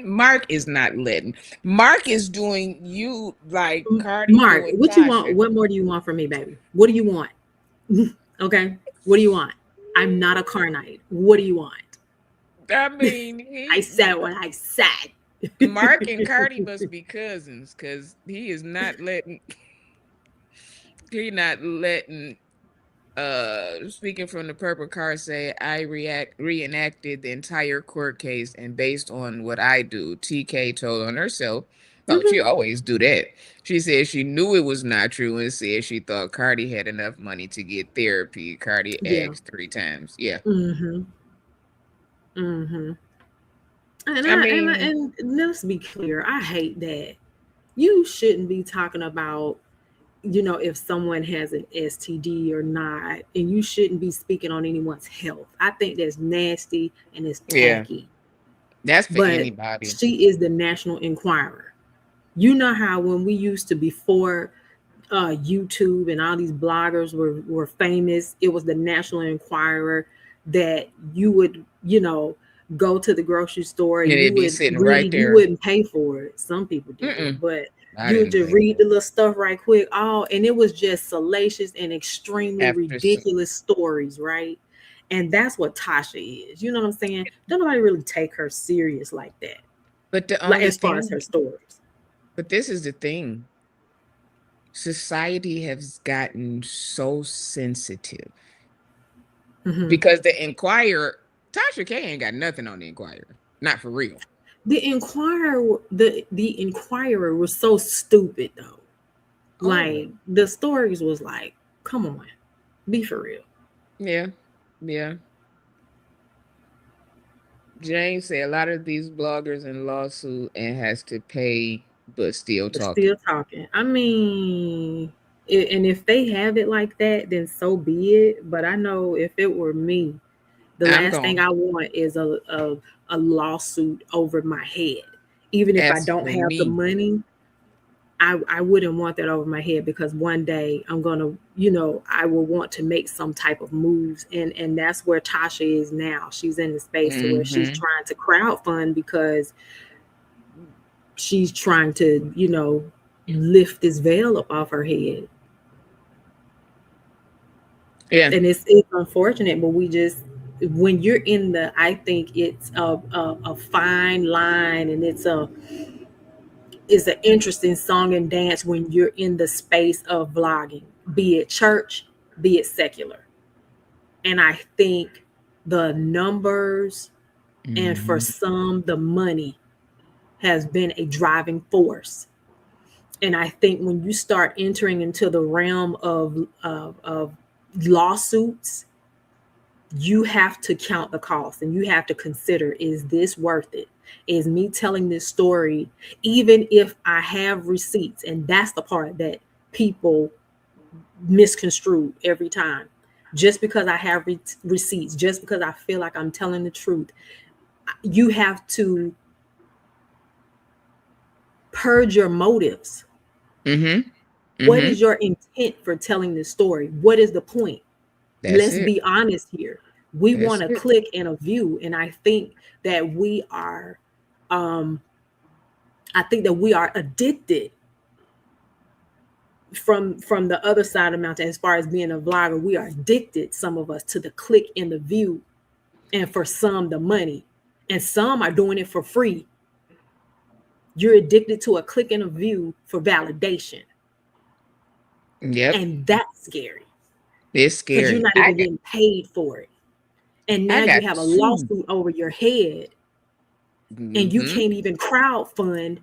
Mark is not letting. Mark is doing you like Cardi Mark, doing what you want? Tasha. What more do you want from me, baby? What do you want? Okay. What do you want? I'm not a Carnite. What do you want? I mean, I said what I said. Mark and Cardi must be cousins because he not letting speaking from the purple car say I reenacted the entire court case and based on what I do, TK told on herself. Oh, she Mhm. always do that. She said she knew it was not true and said she thought Cardi had enough money to get therapy. Cardi Yeah. asked 3 times. Yeah. Mhm. Mhm. And I I and mean, and let's be clear. I hate that. You shouldn't be talking about, if someone has an STD or not, and you shouldn't be speaking on anyone's health. I think that's nasty and it's yeah, tacky. that's for But anybody. she is the National Enquirer. You know how when we used to, before YouTube and all these bloggers were famous, it was the National Enquirer that you would, go to the grocery store And and you it'd be would sitting right read. You there. wouldn't pay for it. Some people did, Mm-mm. but I you would didn't just pay read for the it. little stuff right quick. Oh, and it was just salacious and extremely After ridiculous stories, right? And that's what Tasha is. You know what I'm saying? Don't nobody really take her serious like that, but the like only as far as her thing, stories. but this is the thing. Society has gotten so sensitive Mhm. because the Inquirer, Tasha K ain't got nothing on the Inquirer, not for real. The Inquirer was so stupid though. Oh, Like the stories was like, come on, be for real. yeah, yeah. James said a lot of these bloggers in lawsuit and has to pay, but still But talking. still talking. I mean, and if they have it like that, then so be it. But I know if it were me, the I'm last thing going. I want is a lawsuit over my head. Even if I As don't for have the me, money, I wouldn't want that over my head because one day I'm gonna, I will want to make some type of moves, and that's where Tasha is now. She's in the space to where she's hmm trying to crowdfund because she's trying to, lift this veil up off her head. yeah, And it's unfortunate, but we just, when you're in the, I think it's a fine line, and it's an interesting song and dance when you're in the space of vlogging, be it church, be it secular. And I think the numbers, and for hmm some the money, has been a driving force. And I think when you start entering into the realm of lawsuits, you have to count the cost, and you have to consider, is this worth it? Is me telling this story, even if I have receipts? And that's the part that people misconstrue every time. Just because I have receipts, just because I feel like I'm telling the truth, you have to purge your motives. hmm What hmm is your intent for telling this story? What is the point? That's Let's it. be honest here. We want That's a it. click and a view, and um I think that we are addicted from the other side of the mountain. As far as being a vlogger, we are addicted, some of us, to the click and the view, and for some the money, and some are doing it for free. You're addicted to a click and a view for validation, Yep. and that's scary It's because you're scary. not even getting paid for it. And I now you got have a two. lawsuit over your head, and you hmm can't even crowd fund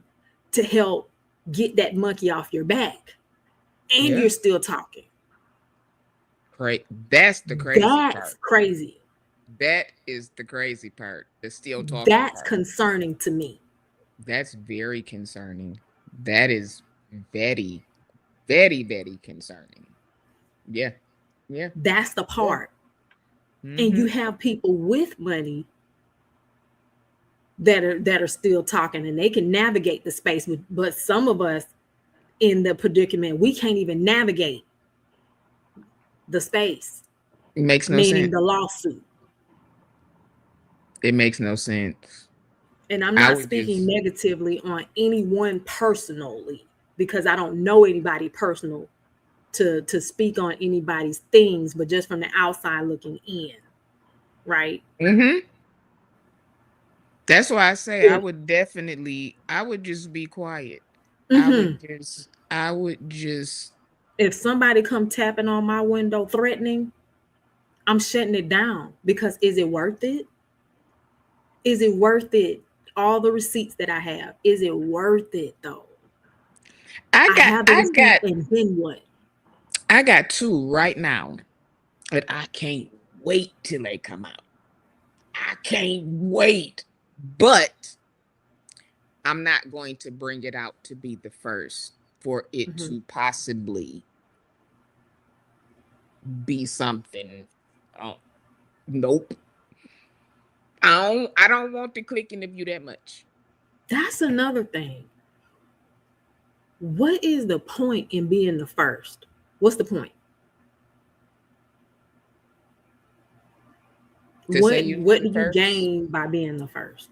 to help get that monkey off your back, and Yeah. you're still talking. That's the crazy That's part. crazy. That is the crazy part. The still talking That's part. concerning to me. That's very concerning. That is very, very, very concerning. Yeah. Yeah. That's the Yeah. part. And you hmm have people with money that are still talking, and they can navigate the space, but some of us in the predicament, we can't even navigate the space, It makes no meaning sense. the lawsuit. It makes no sense. And I'm I not would speaking just negatively on anyone personally, because I don't know anybody personal to speak on anybody's things, but just from the outside looking in, right? hmm That's why I say If, I would just be quiet. mhm, I would just if somebody come tapping on my window threatening, I'm shutting it down, because is it worth it? Is it worth it? All the receipts that I have, is it worth it though? I have the receipts, and then what? I got two right now, but I can't wait till they come out. I can't wait. But I'm not going to bring it out to be the first for it Mhm. to possibly be something. Oh, nope. I don't want to click in the view that much. That's another thing. What is the point in being the first? What's the point? To say What you what the do you first. gain by being the first?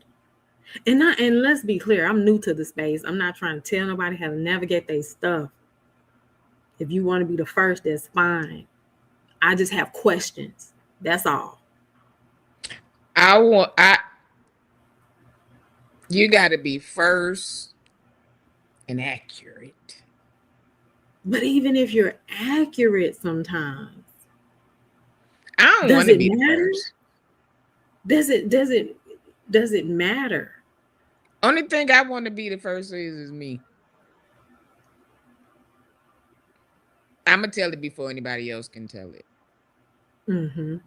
And let's be clear, I'm new to the space. I'm not trying to tell nobody how to navigate their stuff. If you want to be the first, that's fine. I just have questions. That's all. I you gotta be first and accurate. But even if you're accurate sometimes, I don't does want to it be the matter? first. Does it matter? Only thing I want to be the first is me. I'm gonna tell it before anybody else can tell it. Hmm.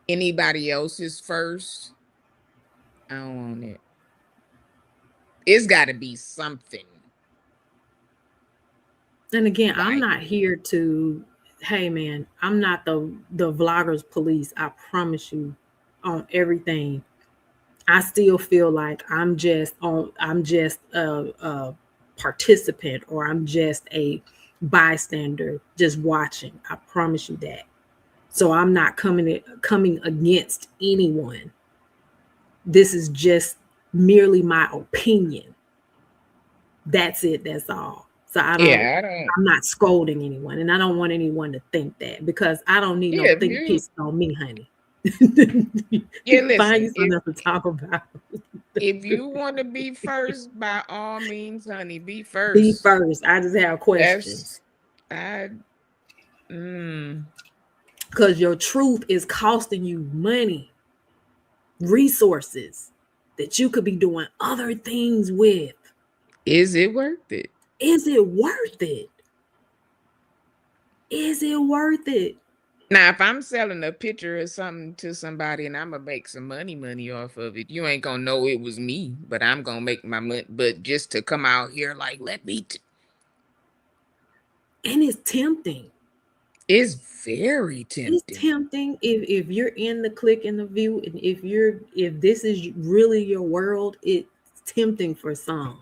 Anybody else is first. I don't want it. It's got to be something And again, I'm like. not here to, hey man, I'm not the vloggers police. I promise you on everything. I still feel like I'm just a participant, or I'm just a bystander just watching. I promise you that. So I'm not coming against anyone. This is just merely my opinion. That's it. That's all. So Yeah, I don't. I'm not scolding anyone, and I don't want anyone to think that, because I don't need no Yeah, if think you. pieces on me, honey. Yeah, Find listen. you something to talk about. If you want to be first, by all means, honey, be Be first. first. I just have questions, That's I. Mm, because your truth is costing you money, resources that you could be doing other things with. is it worth it? Is it worth it? Is it worth it? Now, if I'm selling a picture or something to somebody and I'm gonna make some money off of it, you ain't gonna know it was me, but I'm gonna make my money. But just to come out here like, let me, And it's tempting. it's very It's tempting. tempting if you're in the click and the view, and if this is really your world, it's tempting for some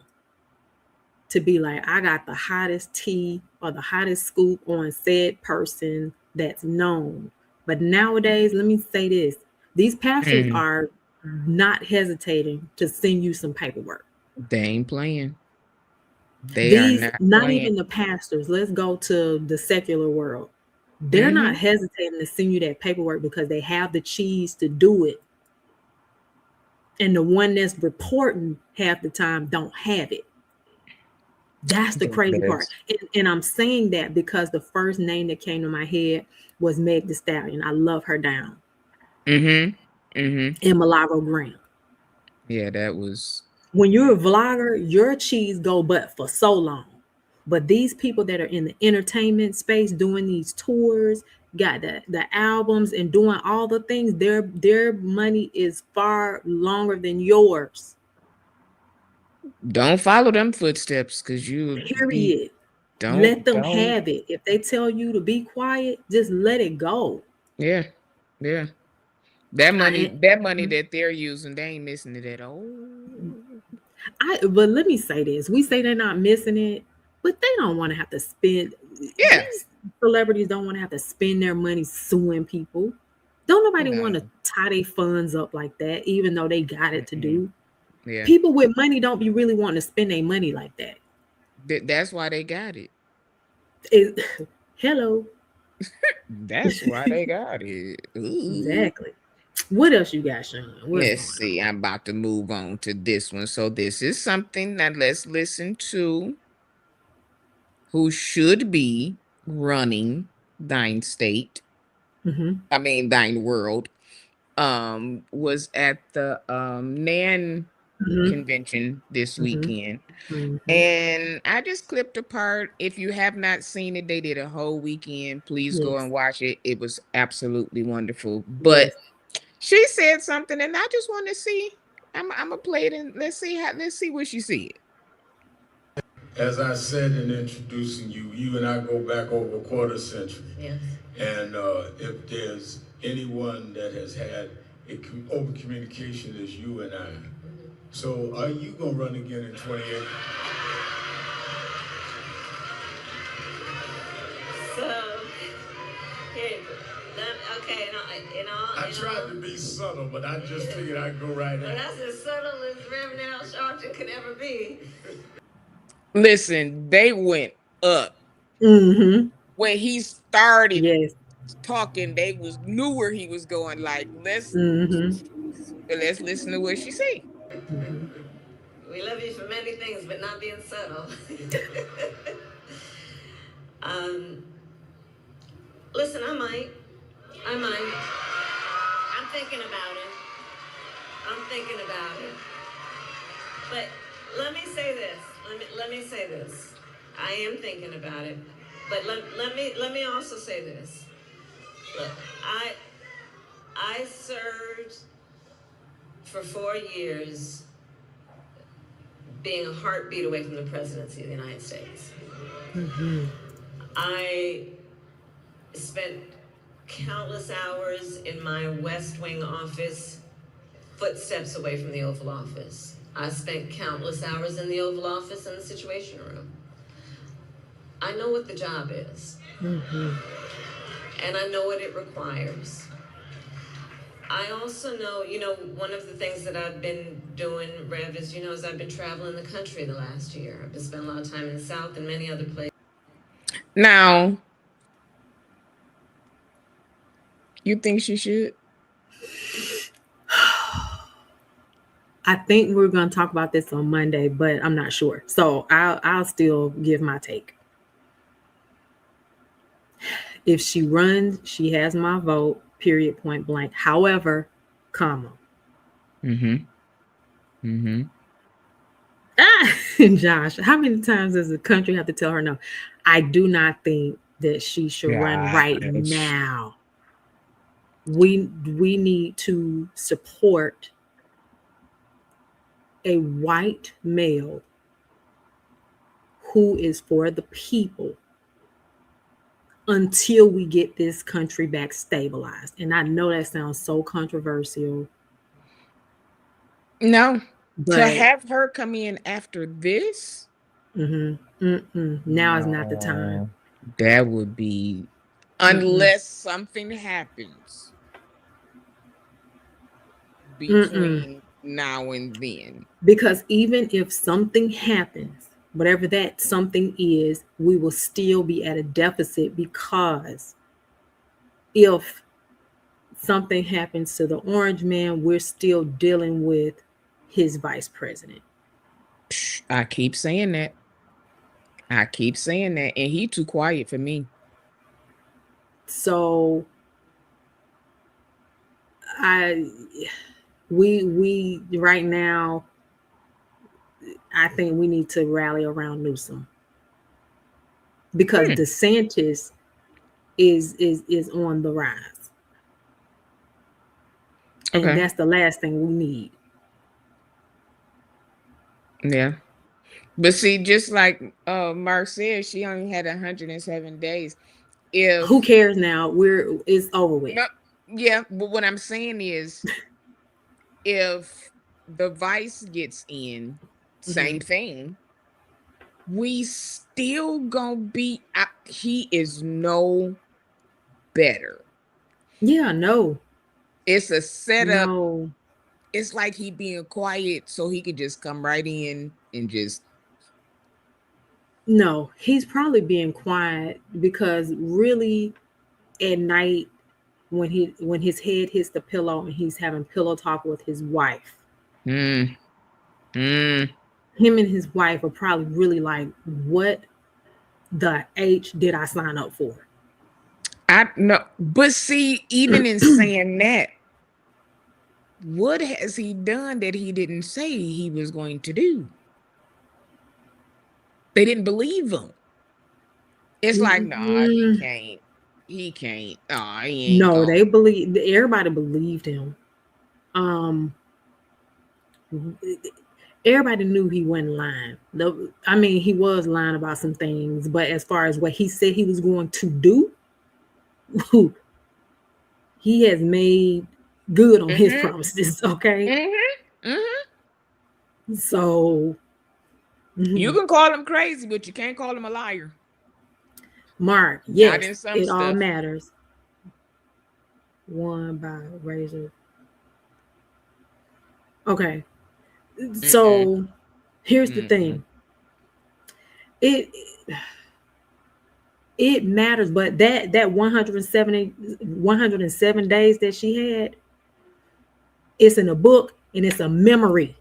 to be like, I got the hottest tea or the hottest scoop on said person that's known. But nowadays, let me say this, these pastors Mm, are not hesitating to send you some paperwork. they ain't playing. They are These, not not playing. even the pastors, let's go to the secular world. They're not Hmm. hesitating to send you that paperwork because they have the cheese to do it. And the one that's reporting half the time don't have it. That's the crazy part. Yes. And I'm saying that because the first name that came to my head was Meg the Stallion. I love her down. Mm-hmm. Mm-hmm. And Malago Graham. Yeah, that was. When you're a vlogger, your cheese go but for so long. But these people that are in the entertainment space doing these tours, got the albums and doing all the things, their money is far longer than yours. Don't follow them footsteps, cause you be. Period. Let Don't them don't. have it. If they tell you to be quiet, just let it go. Yeah, yeah. That money, I, that money that they're using, they ain't missing it at all. but let me say this. We say they're not missing it, but they don't want to have to spend, Yeah. these celebrities don't want to have to spend their money suing people. Don't nobody want to No. tie their funds up like that, even though they got it to Mm-mm. do. Yeah. People with money don't be really wanting to spend their money like that. That's why they got it. It, hello. That's why they got it. Ooh. Exactly. What else you got, Sean? What's Let's going on? see. I'm about to move on to this one. So this is something that let's listen to who should be running thine state. Mm-hmm. I mean thine world. Was at the NAN Mm-hmm. convention this Mm-hmm. weekend. Mm-hmm. And I just clipped a part. If you have not seen it, they did a whole weekend. Please go Yes. and watch it. It was absolutely wonderful. But Yes. she said something, and I just want to see. I'm gonna play it and let's see what she said. As I said in introducing you, you and I go back over a quarter century. Yes. And if there's anyone that has had open communication, is you and I. So are you gonna run again in 28? So, here, okay, I tried to be subtle, but I just figured I'd go right well, at it. that's as subtle as Reverend Al Sharpton could ever be. Listen, they went up Mm-hmm. when he started Yes. talking. They was knew where he was going. Like Mm-hmm. let's listen to what she said. Mm-hmm. We love you for many things, but not being subtle. um, listen, I might. I'm thinking about it. I'm thinking about it. But let me say this. Let me say this. I am thinking about it. But let me also say this. Look, I served for 4 years being a heartbeat away from the presidency of the United States. Mm-hmm. I spent countless hours in my West Wing office, footsteps away from the Oval Office. I spent countless hours in the Oval Office in the Situation Room. I know what the job is. Mm-hmm. And I know what it requires. I also know, one of the things that I've been doing, Rev, is I've been traveling the country the last year. I've been spending a lot of time in the South and many other places. Now, you think she should? I think we're going to talk about this on Monday, but I'm not sure. So I'll still give my take. If she runs, she has my vote, period, point blank. However, comma. Mm-hmm. Mm-hmm. Josh, how many times does the country have to tell her no? I do not think that she should run right now. We need to support a white male who is for the people until we get this country back stabilized. And I know that sounds so controversial. No, but to have her come in after this, now is not the time. that would be, unless something happens between now and then. Because even if something happens, whatever that something is, we will still be at a deficit, because if something happens to the orange man, we're still dealing with his vice president. I keep saying that. And he too quiet for me. So we right now, I think we need to rally around Newsom, because DeSantis is on the rise. And that's the last thing we need. Yeah. But see, just like Mark said, she only had 107 days. Who cares now? It's over with. No, yeah, but what I'm saying is, if the vice gets in, same thing, we still gonna be, he is no better. Yeah, no. It's a setup. No. It's like he being quiet so he could just come right in and just. No, he's probably being quiet because really at night, when his head hits the pillow and he's having pillow talk with his wife, him and his wife are probably really like, what the H did I sign up for? I know, but see, even in saying that, what has he done that he didn't say he was going to do? They didn't believe him. It's like, nah, he can't. He can't. Nah, he ain't No, going. everybody believed him. Everybody knew he wasn't lying. I mean, he was lying about some things, but as far as what he said he was going to do, he has made good on his promises. Okay. So you can call him crazy, but you can't call him a liar. Mark, Not in yes, some it stuff. all matters. One by razor. Okay. So here's the thing. It matters, but that 107 days that she had, it's in a book and it's a memory.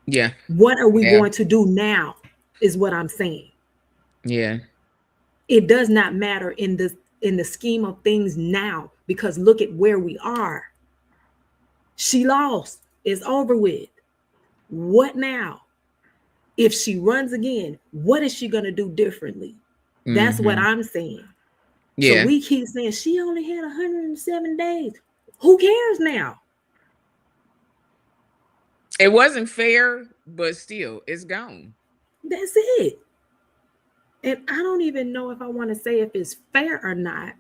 Yeah. What are we going to do now is what I'm saying. Yeah. It does not matter in the scheme of things now, because look at where we are. She lost. It's over with. What now? If she runs again, what is she going to do differently? That's what I'm saying. Yeah. So we keep saying she only had 107 days. Who cares now? It wasn't fair, but still, it's gone. That's it. And I don't even know if I want to say if it's fair or not.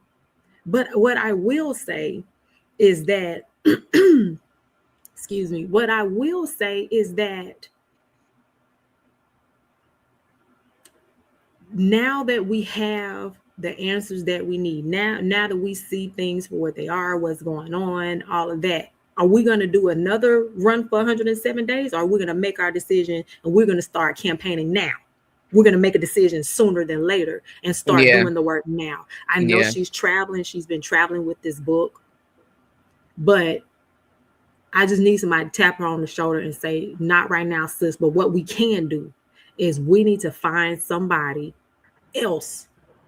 But what I will say is that, excuse me, what I will say is that now that we have the answers that we need, now that we see things for what they are, what's going on, all of that, are we going to do another run for 107 days? Or are we going to make our decision and we're going to start campaigning now? We're going to make a decision sooner than later and start Yeah, doing the work now. I know yeah. she's traveling. She's been traveling with this book, but I just need somebody to tap her on the shoulder and say, not right now, sis. But what we can do is we need to find somebody else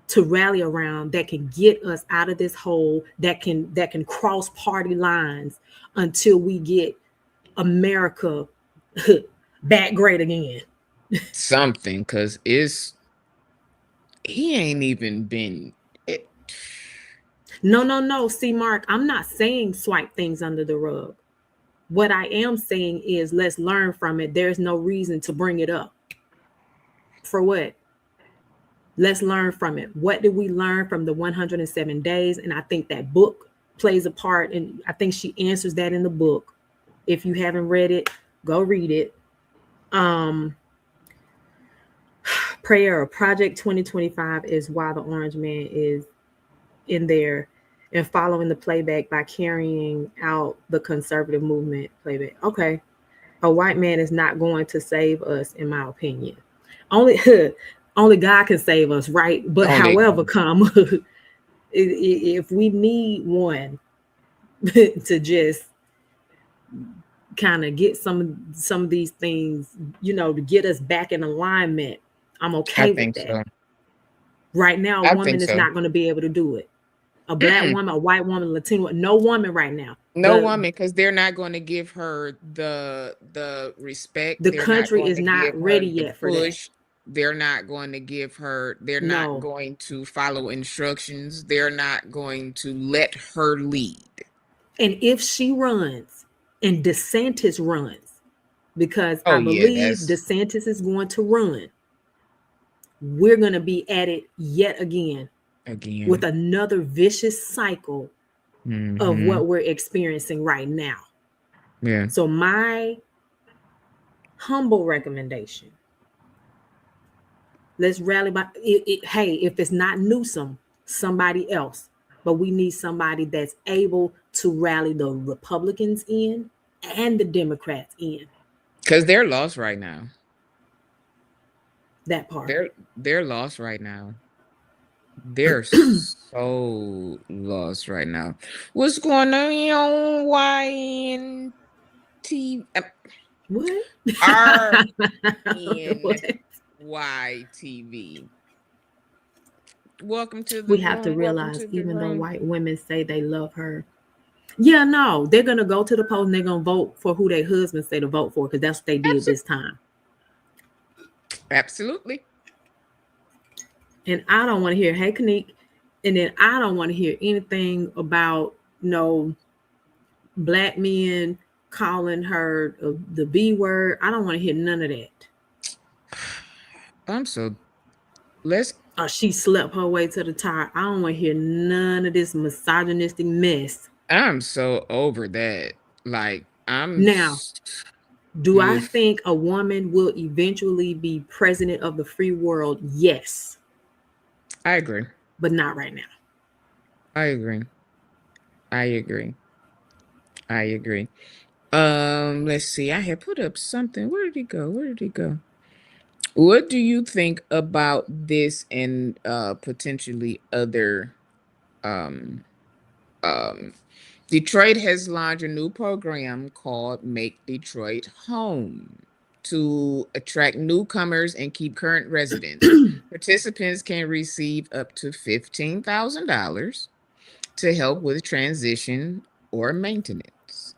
to rally around that can get us out of this hole, that can cross party lines until we get America back great again. Something, because he ain't even been. It, No. See, Mark, I'm not saying swipe things under the rug. What I am saying is let's learn from it. There's no reason to bring it up. For what? Let's learn from it. What did we learn from the 107 days? And I think that book plays a part. And I think she answers that in the book. If you haven't read it, go read it. Prayer or Project 2025 is why the Orange Man is in there, and following the playback by carrying out the conservative movement playback. Okay. A white man is not going to save us, in my opinion. Only only God can save us, right? But only however, come if we need one to just kind of get some of these things, to get us back in alignment, I'm I okay with think that. so. Right now, a I woman think is so. not going to be able to do it. A black Mm-mm. woman, a white woman, Latino, no woman right now. No The woman, because they're not going to give her the respect. the They're not country going is to not give her ready the yet for that. push. They're not going to give her. They're not No. going to follow instructions. They're not going to let her lead. And if she runs and DeSantis runs, because Oh I yeah, believe that's DeSantis is going to run, we're going to be at it yet again with again. another vicious cycle of Mm-hmm. what we're experiencing right now. Yeah. So, my humble recommendation, let's rally by hey, if it's not Newsom, somebody else. But we need somebody that's able to rally the Republicans in and the Democrats in. Because they're lost right now. That part. They're lost right now. They're so lost right now. What's going on, YNT? What? RNYTV. What? Welcome to the We have to room. Welcome realize, to the even though room. white women say they love her, yeah, no, they're gonna go to the polls and they're gonna vote for who their husbands say to vote for, because that's what they did this time. Absolutely. And I don't want to hear, hey, Kanique, and then I don't want to hear anything about no black men calling her the B word. I don't want to hear none of that. I'm so let's She slept her way to the top. I don't want to hear none of this misogynistic mess. I'm so over that. Like Now, do I oof. think a woman will eventually be president of the free world? Yes, I agree. but not right now. I agree. I agree. I agree. Let's see. I had put up something. Where did he go? Where did he go? What do you think about this and potentially other um um Detroit has launched a new program called Make Detroit Home to attract newcomers and keep current residents. Participants can receive up to $15,000 to help with transition or maintenance.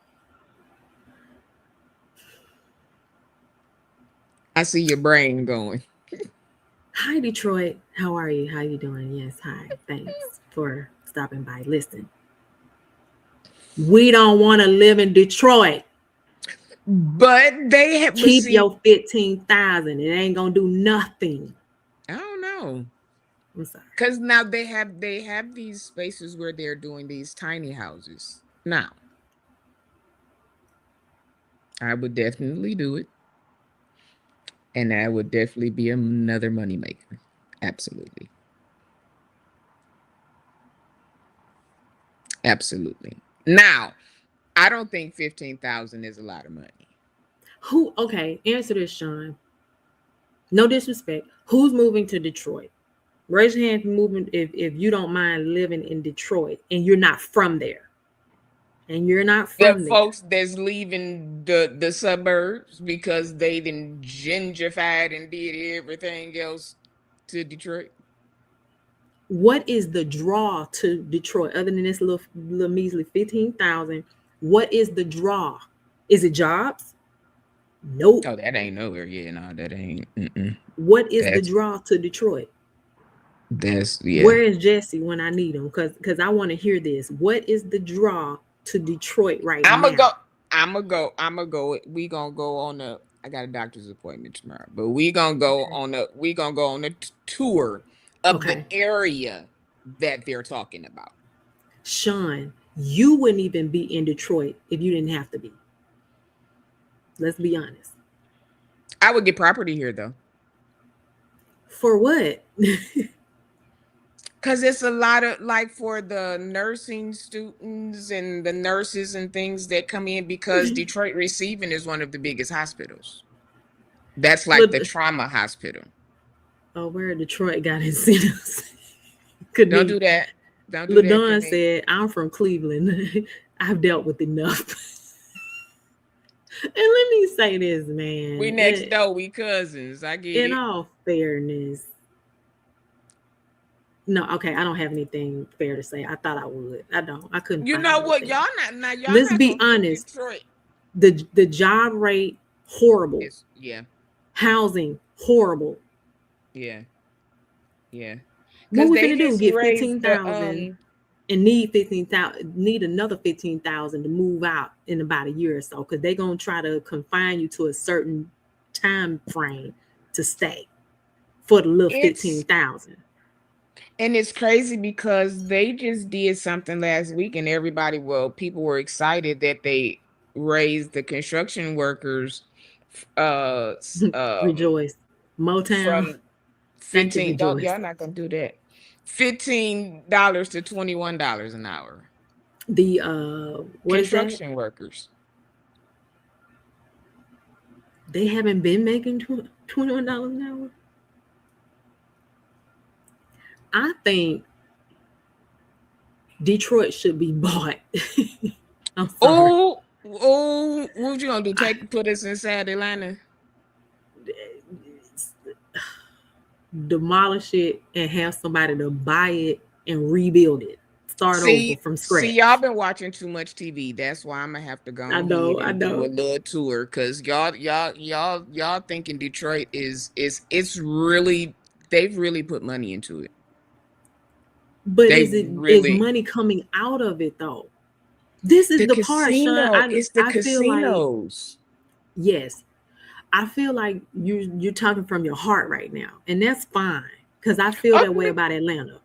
I see your brain going. Hi, Detroit. How are you? How you doing? Yes, hi. Thanks for stopping by. Listen, we don't want to live in Detroit. But they have, but Keep see, your 15,000. It ain't gonna do nothing. I don't know. I'm sorry. Because now they have these spaces where they're doing these tiny houses. Now, I would definitely do it. And that would definitely be another moneymaker. Absolutely. Absolutely. Now, I don't think 15,000 is a lot of money. Who? Okay, answer this, Sean. No disrespect. Who's moving to Detroit? Raise your hand if you're moving. If you don't mind living in Detroit and you're not from there, and you're not The from there. folks that's leaving the suburbs because they done gentrified and did everything else to Detroit. What is the draw to Detroit other than this little measly 15,000? What is the draw? Is it jobs? Nope. Oh, that ain't nowhere. Yeah, no, that ain't. Mm-mm. What is the That's draw to Detroit? yeah. Where is Jesse when I need him? Because I want to hear this. What is the draw to Detroit right I'm gonna go. now? I'm gonna go. I'm gonna go. We gonna go on a. I got a doctor's appointment tomorrow, but we gonna go Okay. on a. We gonna go on a tour of the Okay. area that they're talking about. Sean, you wouldn't even be in Detroit if you didn't have to be. Let's be honest. I would get property here though, For what? because it's a lot of like for the nursing students and the nurses and things that come in because Detroit Receiving is one of the biggest hospitals. That's like the Look, trauma hospital. oh, where Detroit got incentives. Don't do Kadeem. that. Don't do that, LaDon Kadeem. said, I'm from Cleveland. I've dealt with enough. And let me say this, We man. next door. We cousins. I get In it. all fairness, no, okay, I don't have anything fair to say. I thought I would. I don't. I couldn't You find know what? anything. Y'all not now. Y'all Let's not be gonna do honest. Detroit. The job rate horrible. It's yeah, Housing horrible. yeah, yeah. What Because we they finna do? just Get raised the 15,000 and need 15,000. Need another 15,000 to move out in about a year or so because they're gonna try to confine you to a certain time frame to stay for the little it's 15,000. and it's crazy because they just did something last week and everybody, well, people were excited that they raised the construction workers uh s- um Rejoice. Motown. from Thank you, 15, don't Rejoice. y'all not gonna do that. $15 to $21 an hour. The what is that? Construction workers. They haven't been making $21 an hour. I think Detroit should be bought. I'm sorry. What you gonna do? Put us inside Atlanta? Demolish it and have somebody to buy it and rebuild it. Start over from See, y'all scratch. been watching too much TV. That's why I'm gonna have to go I ahead know, I and do a know. little tour because y'all thinking Detroit is it's really they've really put money into it. But They is really money coming out of it though? This is the the part, Sean. casino. It's the I feel like casinos. yes, I feel like you're talking from your heart right now, and that's fine because I feel Oh, that way about Atlanta.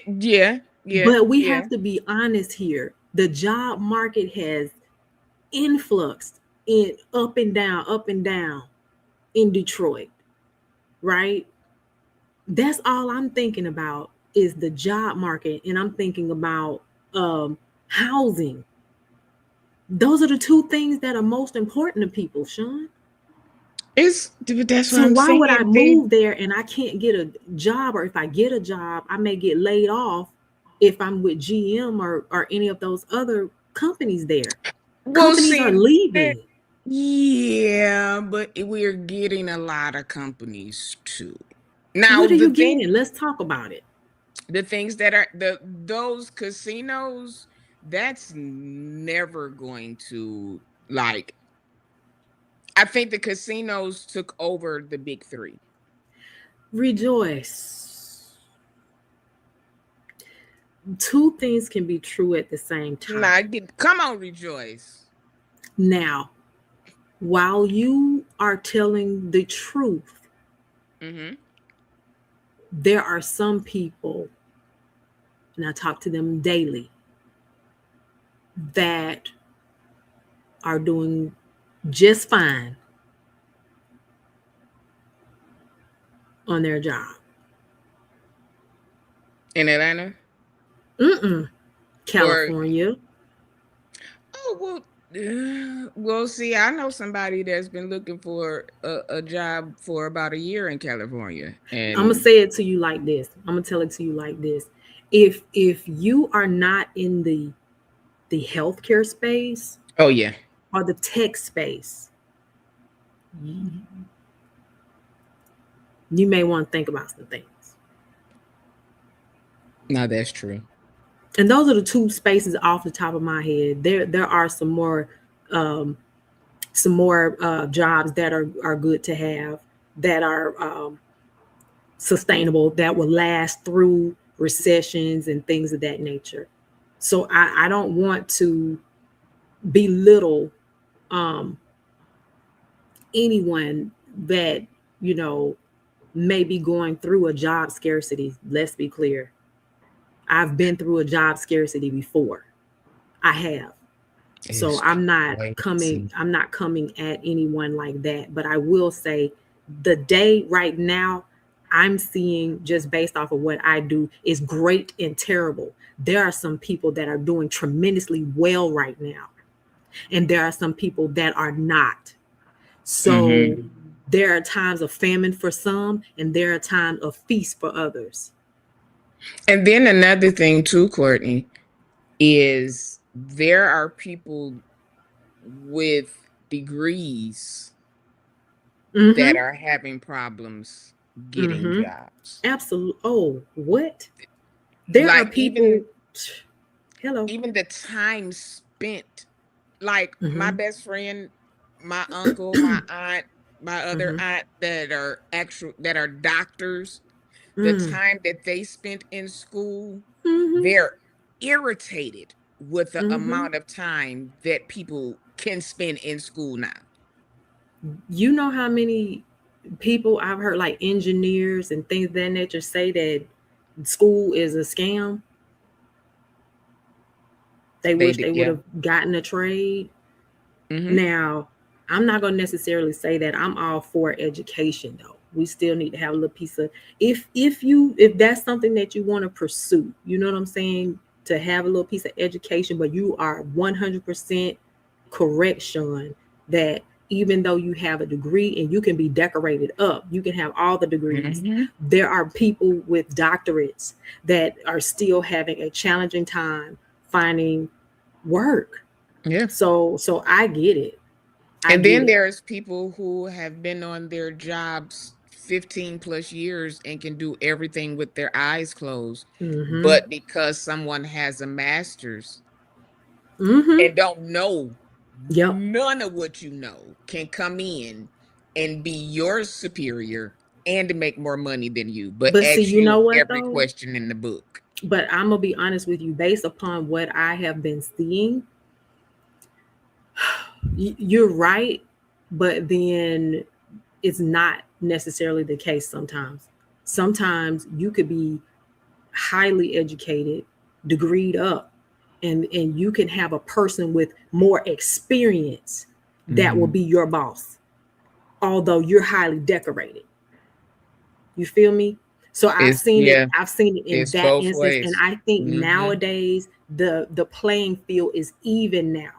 yeah, yeah, But we yeah. have to be honest here. The job market has influxed in up and down in Detroit, right? That's all I'm thinking about is the job market, and I'm thinking about housing. Those are the two things that are most important to people, Sean. That's what So I'm why would I saying. They move there and I can't get a job, or if I get a job, I may get laid off if I'm with GM or any of those other companies there. well Companies are see that leaving. yeah, but we're getting a lot of companies too. Now What are you getting? Let's talk about it. the things that are those casinos, that's never going to like I think the casinos took over the big three. Rejoice. Two things can be true at the same Nah, time. come on, Rejoice. Now, while you are telling the truth, Mm-hmm. there are some people, and I talk to them daily, that are doing just fine on their job. In Atlanta? Mm-mm. Or California. oh well, well, see, I know somebody that's been looking for a job for about a year in California, I'm gonna and say it to you like this. I'm gonna tell it to you like this. If you are not in the healthcare space oh yeah, or the tech space, you may want to think about some things. no, that's true. And those are the two spaces off the top of my head. There are um, some more jobs that are good to have, that are sustainable, that will last through recessions and things of that nature. So I don't want to belittle um, anyone that you know may be going through a job scarcity. Let's be clear. I've been through a job scarcity before. I have. So It's coming crazy. I'm not coming at anyone like that, but I will say the day right now I'm seeing, just based off of what I do, is great and terrible. There are some people that are doing tremendously well right now, and there are some people that are not. So Mm-hmm. there are times of famine for some, and there are times of feast for others. And then another thing too, Courtney, is there are people with degrees that Mm-hmm. are having problems getting Mm-hmm. jobs. Absolutely. Oh, what? There are Like people. Hello. even the time spent, like my Mm-hmm. best friend, my uncle, my aunt, my other Mm-hmm. aunt that are doctors, the Mm. time that they spent in school, Mm-hmm. they're irritated with the Mm-hmm. amount of time that people can spend in school now. You know how many people I've heard, like engineers and things of that nature, say that school is a scam. They They wish did, they would yeah. have gotten a trade. Hmm. Now, I'm not going to necessarily say that I'm all for education though. We still need to have a little piece of, if that's something that you want to pursue, you know what I'm saying, to have a little piece of education, but you are 100% correct, Sean, that even though you have a degree and you can be decorated up, you can have all the degrees, Hmm. there are people with doctorates that are still having a challenging time finding work. Yeah. So I get it. I And get then it. there's people who have been on their jobs 15 plus years and can do everything with their eyes closed. Mm-hmm. But because someone has a master's Mm-hmm. and don't know Yep. none of what you know, can come in and be your superior and make more money than you, but But see, ask you know you what every though? question in the book. But I'm gonna be honest with you, based upon what I have been seeing, you're right. But then it's not necessarily the case sometimes. Sometimes you could be highly educated, degreed up, and you can have a person with more experience that will Hmm. be your boss, although you're highly decorated. You feel me? So It's yeah, I've seen it in it's that both instance, and ways. I think Hmm. nowadays the playing field is even now.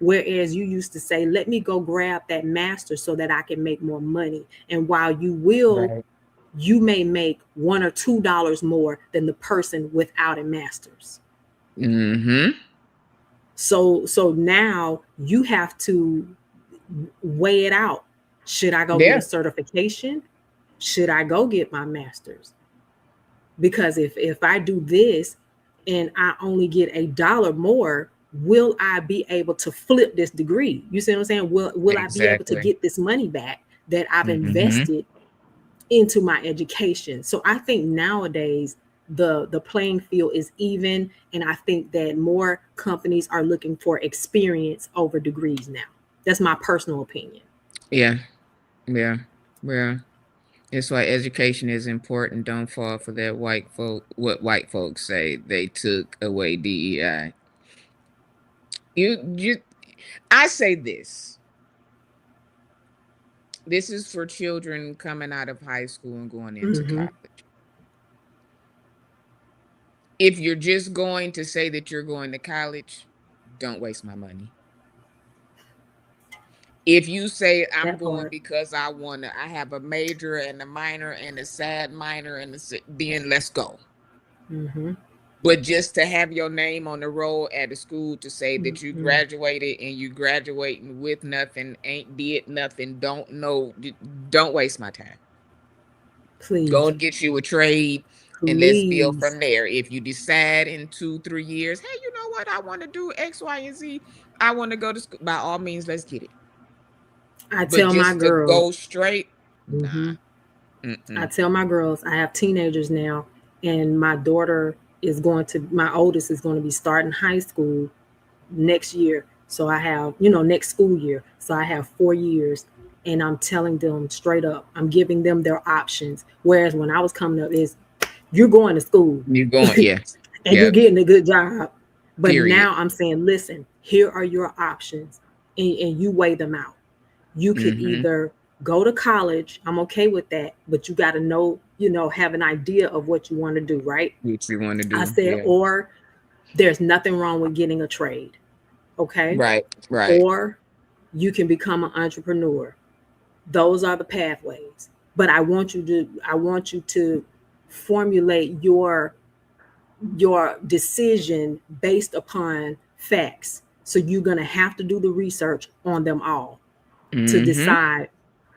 Whereas you used to say, let me go grab that master so that I can make more money. And while Right. you may make $1 or $2 more than the person without a master's. Hmm. So now you have to weigh it out. Should I go get a Yeah. certification? Should I go get my master's? Because if I do this and I only get $1 more, will I be able to flip this degree? You see what I'm saying? Will I be able to Exactly. get this money back that I've Hmm. invested into my education? So I think nowadays the playing field is even, and I think that more companies are looking for experience over degrees now. That's my personal opinion. Yeah. Yeah. Yeah. That's why education is important. Don't fall for that what white folks say. They took away DEI. You I say this. This is for children coming out of high school and going into Mm-hmm. college. If you're just going to say that you're going to college, don't waste my money. If you say I'm That going part. because I have a major and a minor and a sad minor then let's go. Mm-hmm. But just to have your name on the roll at a school to say that you Mm-hmm. graduated and you graduating with nothing, ain't did nothing, don't know, don't waste my time. Go Please, and get you a trade and let's build please. from there. If you decide in 2, 3 years, hey, you know what? I want to do X, Y, and Z. I want to go to school. By all means, let's get it. I But tell my just to girls, go straight, mm-hmm. nah. I Mm-mm. tell my girls, I have teenagers now, and my oldest is going to be starting high school next year. So I have, next school year. So I have 4 years, and I'm telling them straight up, I'm giving them their options. Whereas when I was coming up, is you're going to school You going, yeah. and you're Yep. getting a good job. But Period. now I'm saying, listen, here are your options, and you weigh them out. You could Mm-hmm. either go to college. I'm okay with that, but you got to know, have an idea of what you want to do, right? What you want to I do. said, Yeah. or there's nothing wrong with getting a trade, okay? Right. Right. Or you can become an entrepreneur. Those are the pathways. But I want you to formulate your decision based upon facts. So you're going to have to do the research on them all to Mm-hmm. decide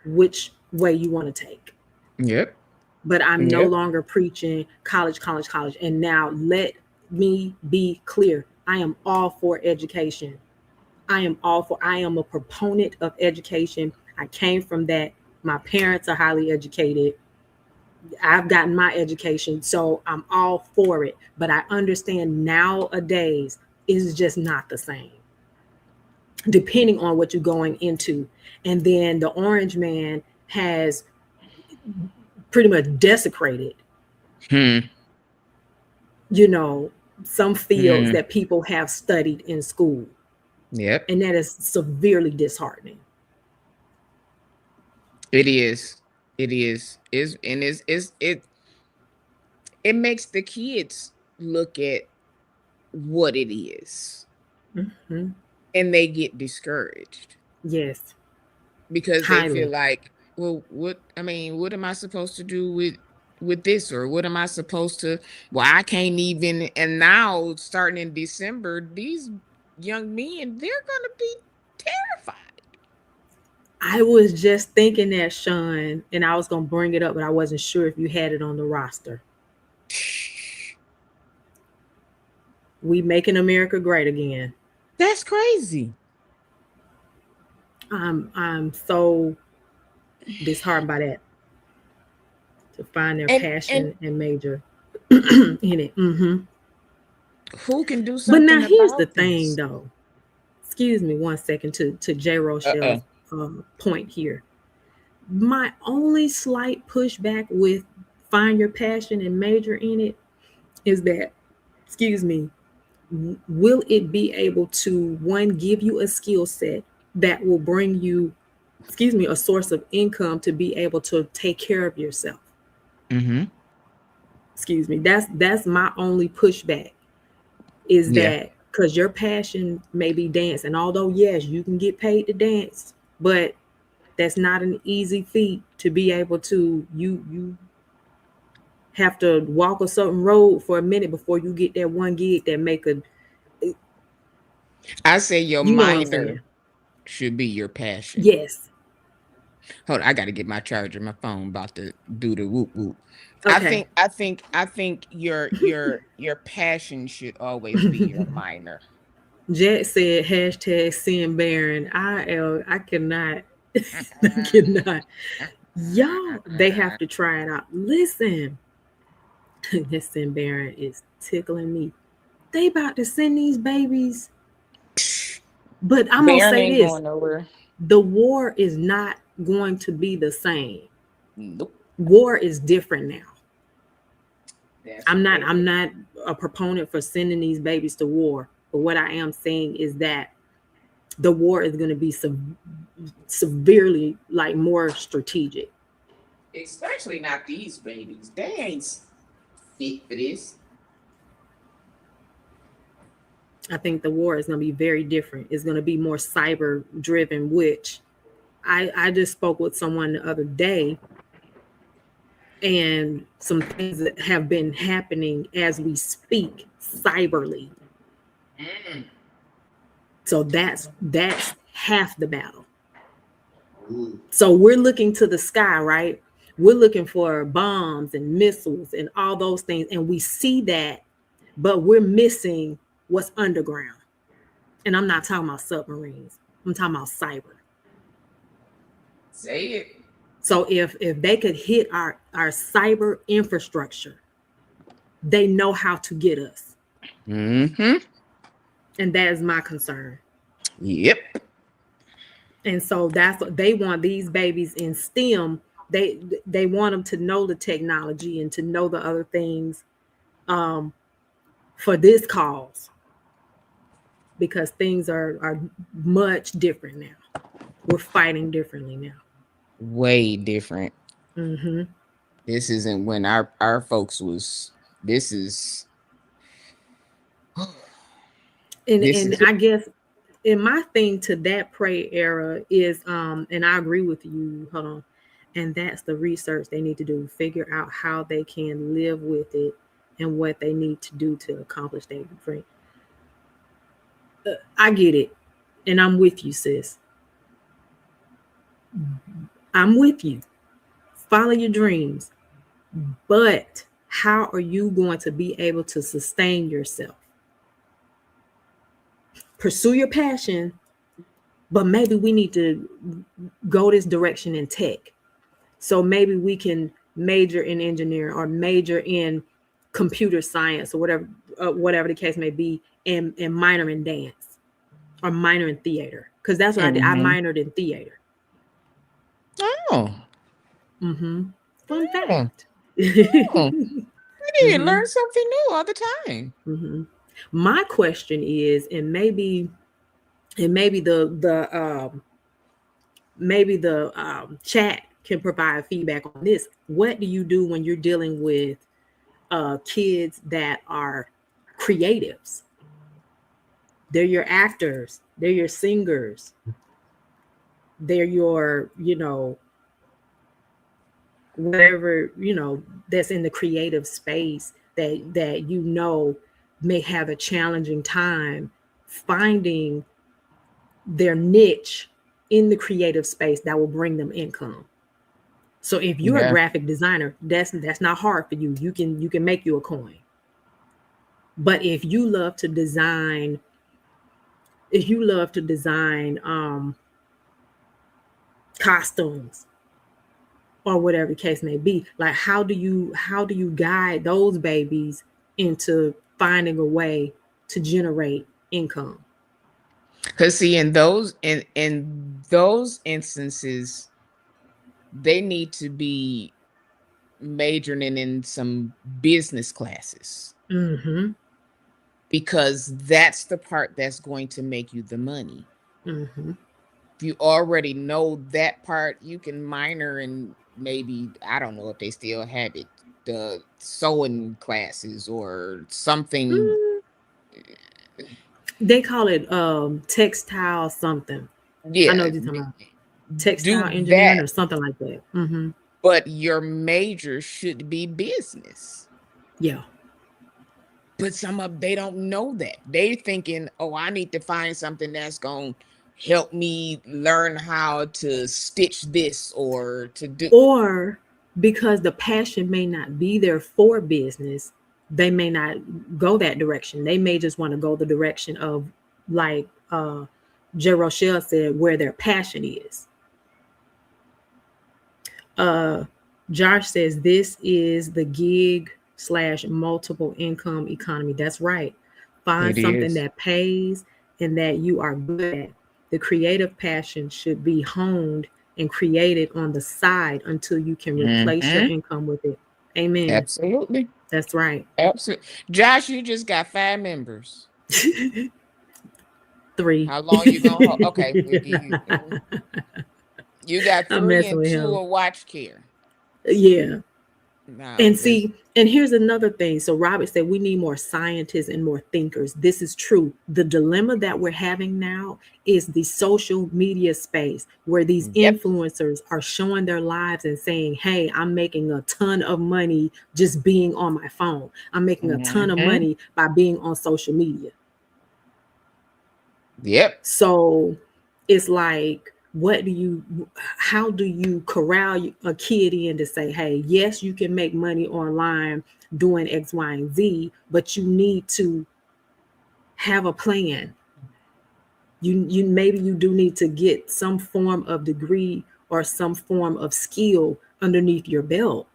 which way you want to take. Yep. But I'm no Yep. longer preaching college, college, college. And now let me be clear. I am all for education. I am a proponent of education. I came from that. My parents are highly educated. I've gotten my education, so I'm all for it. But I understand nowadays it's just not the same, depending on what you're going into. And then the orange man has pretty much desecrated, Hmm. you know, some fields Hmm. that people have studied in school. Yep. And that is severely disheartening. It is. It is and it makes the kids look at what it is Hmm. and they get discouraged Yes, because they feel highly. like, well, what am I supposed to do with this, or what am I supposed to, well, I can't even. And now starting in December, these young men, they're gonna be terrified. I was just thinking that, Sean, and I was going to bring it up, but I wasn't sure if you had it on the roster. We making America great again. That's crazy. I'm so disheartened by that, to find their And passion and major in it. who can do But now something here's the about thing, this? though. Excuse me one second to J. Uh-uh. Rochelle's point here. My only slight pushback with find your passion and major in it is that, excuse me, will it be able to, one, give you a skill set that will bring you, excuse me, a source of income to be able to take care of yourself? Mm-hmm. Excuse me. That's my only pushback, is Yeah. that because your passion may be dance, and although yes, you can get paid to dance, but that's not an easy feat to be able to. You have to walk a certain road for a minute before you get that one gig that make a, I say your you know what I'm saying? minor should be your passion. Yes. Hold on, I gotta get my charger. My phone about to do the whoop whoop. Okay. I think your passion should always be your minor. Jack said hashtag sin Baron. I cannot, I cannot. Y'all, they have to try it out. Listen, this sin Baron is tickling me. They about to send these babies, but I'm gonna Baron say ain't this: going nowhere. the war is not going to be the same. Nope. War is different now. That's I'm what not they I'm do. not a proponent for sending these babies to war, but what I am saying is that the war is going to be severely like more strategic. Especially not these babies. They ain't fit for this. I think the war is going to be very different. It's going to be more cyber driven, which I just spoke with someone the other day, and some things that have been happening as we speak cyberly. Mm. So that's half the battle. Ooh. So we're looking to the sky, right? We're looking for bombs and missiles and all those things, and we see that, but we're missing what's underground. And I'm not talking about submarines. I'm talking about cyber. Say it. So if they could hit our cyber infrastructure, they know how to get us. Mm-hmm. And that is my concern. Yep. And so that's what they want these babies in STEM. They want them to know the technology and to know the other things um, for this cause, because things are much different now. We're fighting differently now. Way different. Hmm. This isn't when our folks was. This is. This And is. I guess in my thing to that prey era is and I agree with you, hold on, and that's the research they need to do, figure out how they can live with it and what they need to do to accomplish their dream. I get it, and I'm with you, sis. I'm with you. Follow your dreams, but how are you going to be able to sustain yourself? Pursue your passion, but maybe we need to go this direction in tech. So maybe we can major in engineering or major in computer science or whatever the case may be, and minor in dance or minor in theater. Because that's what I did. I Mhm. minored in theater. Oh. Mm-hmm. Fun Oh. fact. Oh. We need to Mm-hmm. learn something new all the time. Mm-hmm. My question is, and maybe the chat can provide feedback on this. What do you do when you're dealing with kids that are creatives? They're your actors, they're your singers, they're your, whatever, that's in the creative space that may have a challenging time finding their niche in the creative space that will bring them income. So if you're a Yeah. graphic designer, that's not hard for you. You can make you a coin. But if you love to design costumes or whatever the case may be, like how do you guide those babies into finding a way to generate income? Cause see, in those instances, they need to be majoring in some business classes Mm-hmm. because that's the part that's going to make you the money. Mm-hmm. If you already know that part, you can minor in maybe, I don't know if they still have it, the sewing classes or something. Mm, they call it textile something. I know Yeah, what you're talking about. Textile do engineering that, or something like that. Mm-hmm. but your major should be business. Yeah. But some of they don't know that. They thinking, "Oh, I need to find something that's going to help me learn how to stitch this or to do." Or because the passion may not be there for business, they may not go that direction. They may just want to go the direction of, like J. Rochelle said, where their passion is. uh Josh says this is the gig slash multiple income economy. That's right. Find It something is. that pays and that you are good at. The creative passion should be honed and create it on the side until you can replace your income with it. Amen. Absolutely. That's right. Absolutely. Josh, you just got 5 members. 3. How long you gonna hold? Okay, we'll give you. You got I'm 3 messing and with 2 him. of watch care. Yeah. No, And this. see, and here's another thing. So Robert said we need more scientists and more thinkers. This is true. The dilemma that we're having now is the social media space where these Yep. influencers are showing their lives and saying, "Hey, I'm making a ton of money just being on my phone. I'm making a ton of Mm-hmm. money by being on social media." Yep. So it's like, how do you corral a kid in to say, hey, yes, you can make money online doing X, Y, and Z, but you need to have a plan. You maybe you do need to get some form of degree or some form of skill underneath your belt.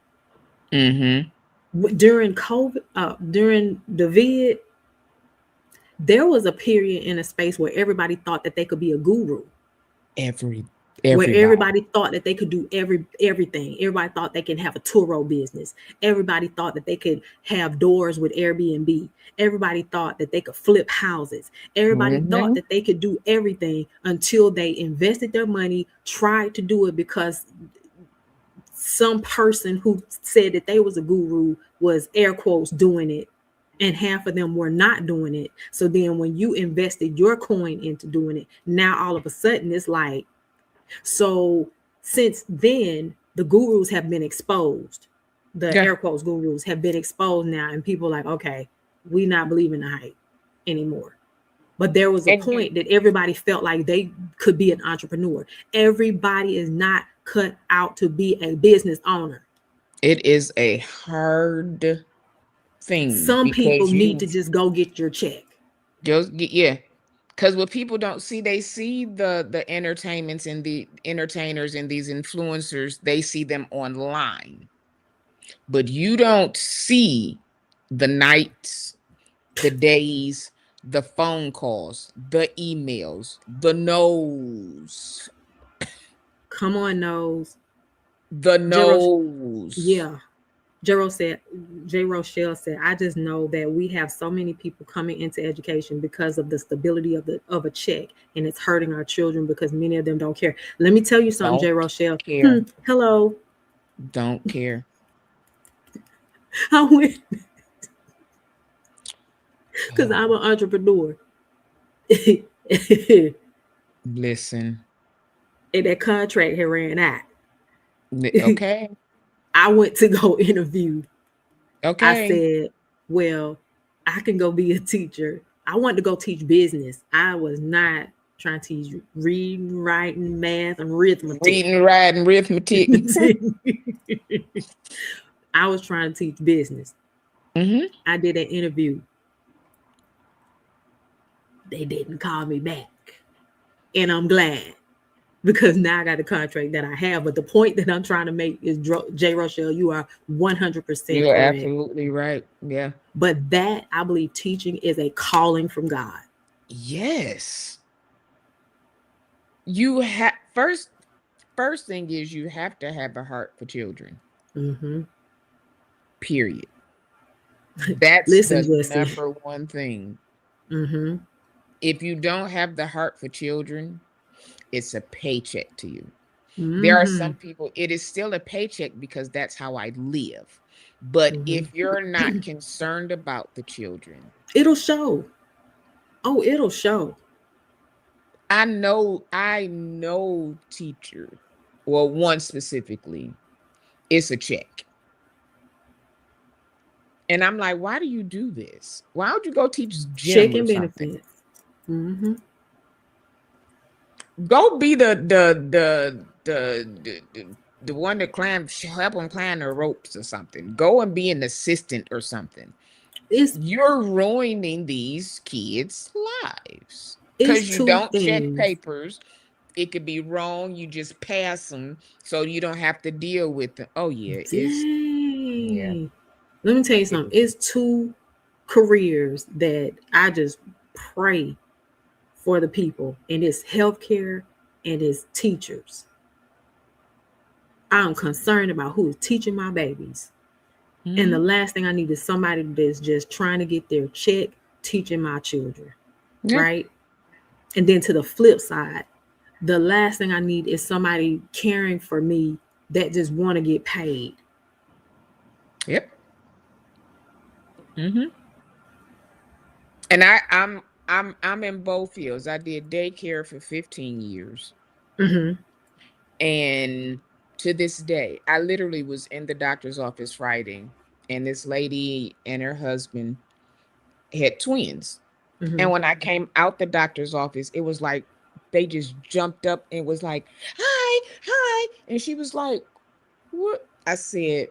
Mm-hmm. During COVID, during the vid, there was a period in a space where everybody thought that they could be a guru, where Everybody. everybody thought that they could do everything. Everybody thought they can have a Turo business. Everybody thought that they could have doors with Airbnb. Everybody thought that they could flip houses. Everybody thought Mm-hmm. that they could do everything until they invested their money, tried to do it because some person who said that they was a guru was air quotes doing it, and half of them were not doing it. So then when you invested your coin into doing it, now all of a sudden it's like, so since then, the gurus have been exposed. The Yeah. air quotes gurus have been exposed now, and people are like, okay, we not believing the hype anymore. But there was a And point that everybody felt like they could be an entrepreneur. Everybody is not cut out to be a business owner. it is a hard thing Some people because need you to just go get your check. just get, yeah. Because what people don't see, they see the entertainments and the entertainers and these influencers, they see them online. But you don't see the nights, the days, the phone calls, the emails, the no's, Come on, nose. the Jero, no's. yeah. Jero said, J. Rochelle said, I just know that we have so many people coming into education because of the stability of a check, and it's hurting our children because many of them don't care. Let me tell you something, Don't J. Rochelle. care. Hello. Don't care. I went because I'm an entrepreneur. And Listen. that contract had ran out. Okay. I went to go interview. I Okay. said, well, I can go be a teacher. I wanted to go teach business. I was not trying to teach reading, writing, math, and arithmetic. Reading, writing, arithmetic. I was trying to teach business. Mm-hmm. I did an interview. They didn't call me back. And I'm glad because now I got the contract that I have. But the point that I'm trying to make is, J. Rochelle, you are 100% You're correct. absolutely right. Yeah. But that, I believe, teaching is a calling from God. Yes. You have first thing is you have to have a heart for children. Mm-hmm. Period. That's Listen, the Jesse. number one thing. Mm-hmm. If you don't have the heart for children, it's a paycheck to you. There are Mm-hmm. some people, it is still a paycheck because that's how I live. But Mm-hmm. if you're not concerned about the children, It'll show. Oh, it'll show. I know teacher, well, one specifically, it's a check. And I'm like, why do you do this? Why don't you go teach Check gym or and something? benefits. Mm-hmm. Go be the one that help them climb the ropes or something. Go and be an assistant or something. It's You're ruining these kids' lives it's because you two don't check things. papers. It could be wrong. You just pass them so you don't have to deal with them. Oh yeah, yeah. Dang. Let me tell you something. It's two careers that I just pray for the people, and it's healthcare and it's teachers. I'm concerned about who is teaching my babies. Mm-hmm. And the last thing I need is somebody that's just trying to get their check teaching my children. Yeah. Right. And then to the flip side, the last thing I need is somebody caring for me that just want to get paid. Yep. Mm-hmm. And I'm in both fields. I did daycare for 15 years. Mm-hmm. And to this day, I literally was in the doctor's office Friday, and this lady and her husband had twins. Mm-hmm. And when I came out the doctor's office, it was like they just jumped up and was like, "Hi, hi." And she was like, "What?" I said,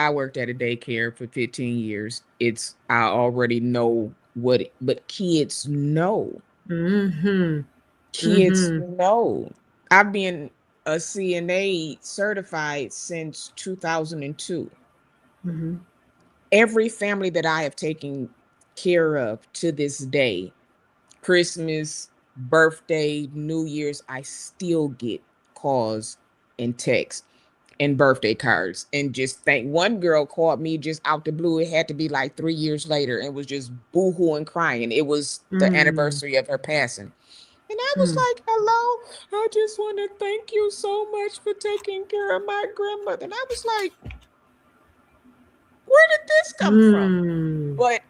"I worked at a daycare for 15 years. I already know what but kids know. Mm-hmm. Kids Mm-hmm. know. I've been a CNA certified since 2002. Mm-hmm. Every family that I have taken care of to this day, Christmas, birthday, New Year's, I still get calls and texts and birthday cards. And just think, one girl called me just out the blue. It had to be like 3 years later and was just boohoo and crying. It was the Mm-hmm. anniversary of her passing. And I was like, "Hello, I just want to thank you so much for taking care of my grandmother." And I was like, "Where did this come from?" Mm-hmm. But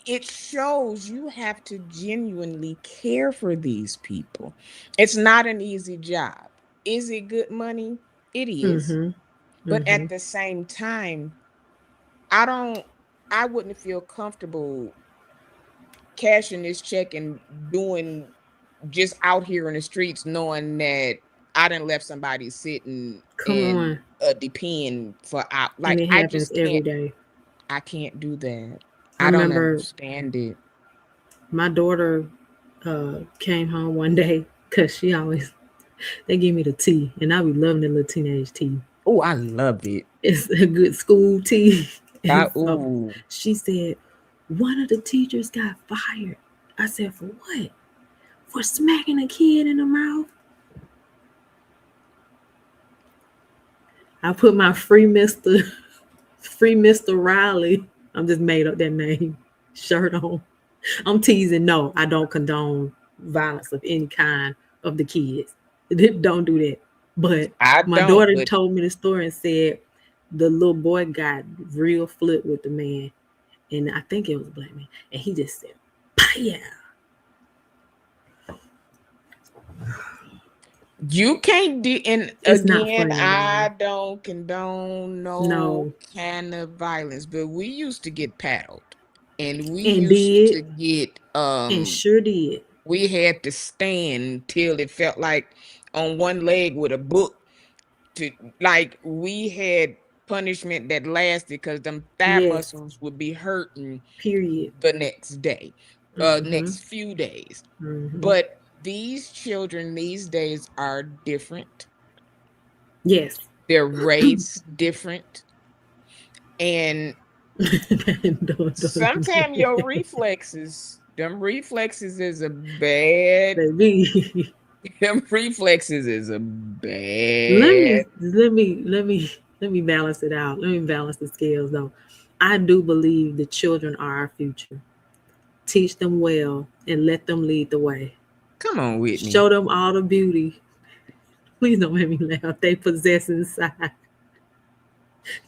it shows you have to genuinely care for these people. It's not an easy job. Is it good money? It is. Mm-hmm. But Mm-hmm. at the same time, I don't, I wouldn't feel comfortable cashing this check and doing just out here in the streets knowing that I didn't left somebody sitting Come in on. a depend for out. And Like it I happens just every can't. day. I can't do that. I I don't remember understand it. my daughter came home one day because she always they give me the tea, and I be loving the little teenage tea. Oh, I love it. It's a good school tea. And so Ooh. she said, one of the teachers got fired. I said, for what? For smacking a kid in the mouth? I put my free Mr. Riley, I'm just made up that name, shirt on. I'm teasing. No, I don't condone violence of any kind of the kids. Don't do that. But I my don't, daughter but told me the story and said the little boy got real flip with the man, and I think it was a black man, and he just said, "Yeah." you can't do. And It's not again, friendly, I y'all. don't condone no No, kind of violence, but we used to get paddled, and we and used did to get and sure did. we had to stand till it felt like on one leg with a book to, like, we had punishment that lasted because them thigh Yes. muscles would be hurting Period. the next day, Mm-hmm. next few days. Mm-hmm. But these children these days are different. Yes. They're raised different. And Don't do sometimes your that, reflexes, them reflexes is a bad, baby. them reflexes is a let me bad. let me let me let me balance it out. Let me balance the scales though. I do believe the children are our future. Teach them well and let them lead the way. Come on, Whitney. Show them all the beauty. Please don't make me laugh. They possess inside.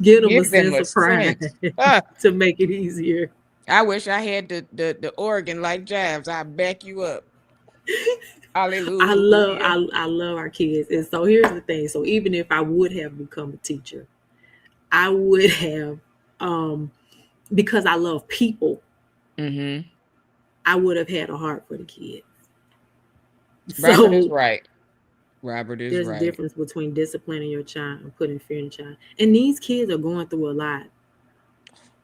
Give them a Give them sense a of pride sense. Ah, to make it easier. I wish I had the organ like Jives. I'd back you up. Hallelujah. I love our kids. And so here's the thing. So even if I would have become a teacher, I would have um because I love people, Mm-hmm. I would have had a heart for the kids. Robert is So right. Robert is there's a right. difference between disciplining your child and putting fear in the child. And these kids are going through a lot.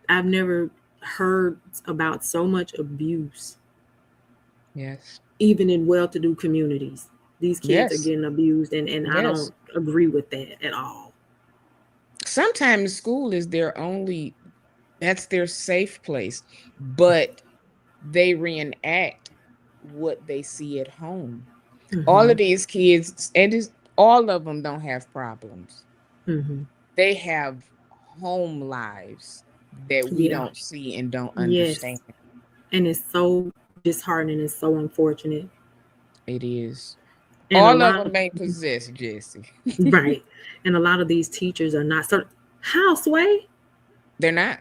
I've never heard about so much abuse, Yes. even in well-to-do communities. These kids are Yes. getting abused, and I Yes. don't agree with that at all. Sometimes school is their only, that's their safe place, but they reenact what they see at home. All Mm-hmm. of these kids, and All of them don't have problems. Mm-hmm. They have home lives that we Yeah. don't see and don't Yes. understand. And it's so disheartening. It's so unfortunate. It is. And a All of lot them of, ain't possessed, Jesse. right. And a lot of these teachers are not so. How, Sway? They're not.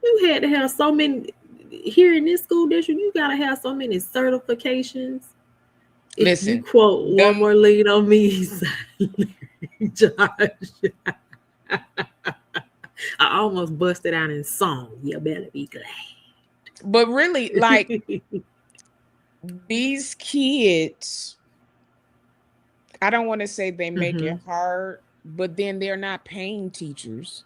You had to have so many here in this school district. You gotta have so many certifications. If you Listen, quote one them more lead on me, Josh, I almost busted out in song. You better be glad. but really, like these kids, I don't want to say they make Mm-hmm. it hard, but then they're not paying teachers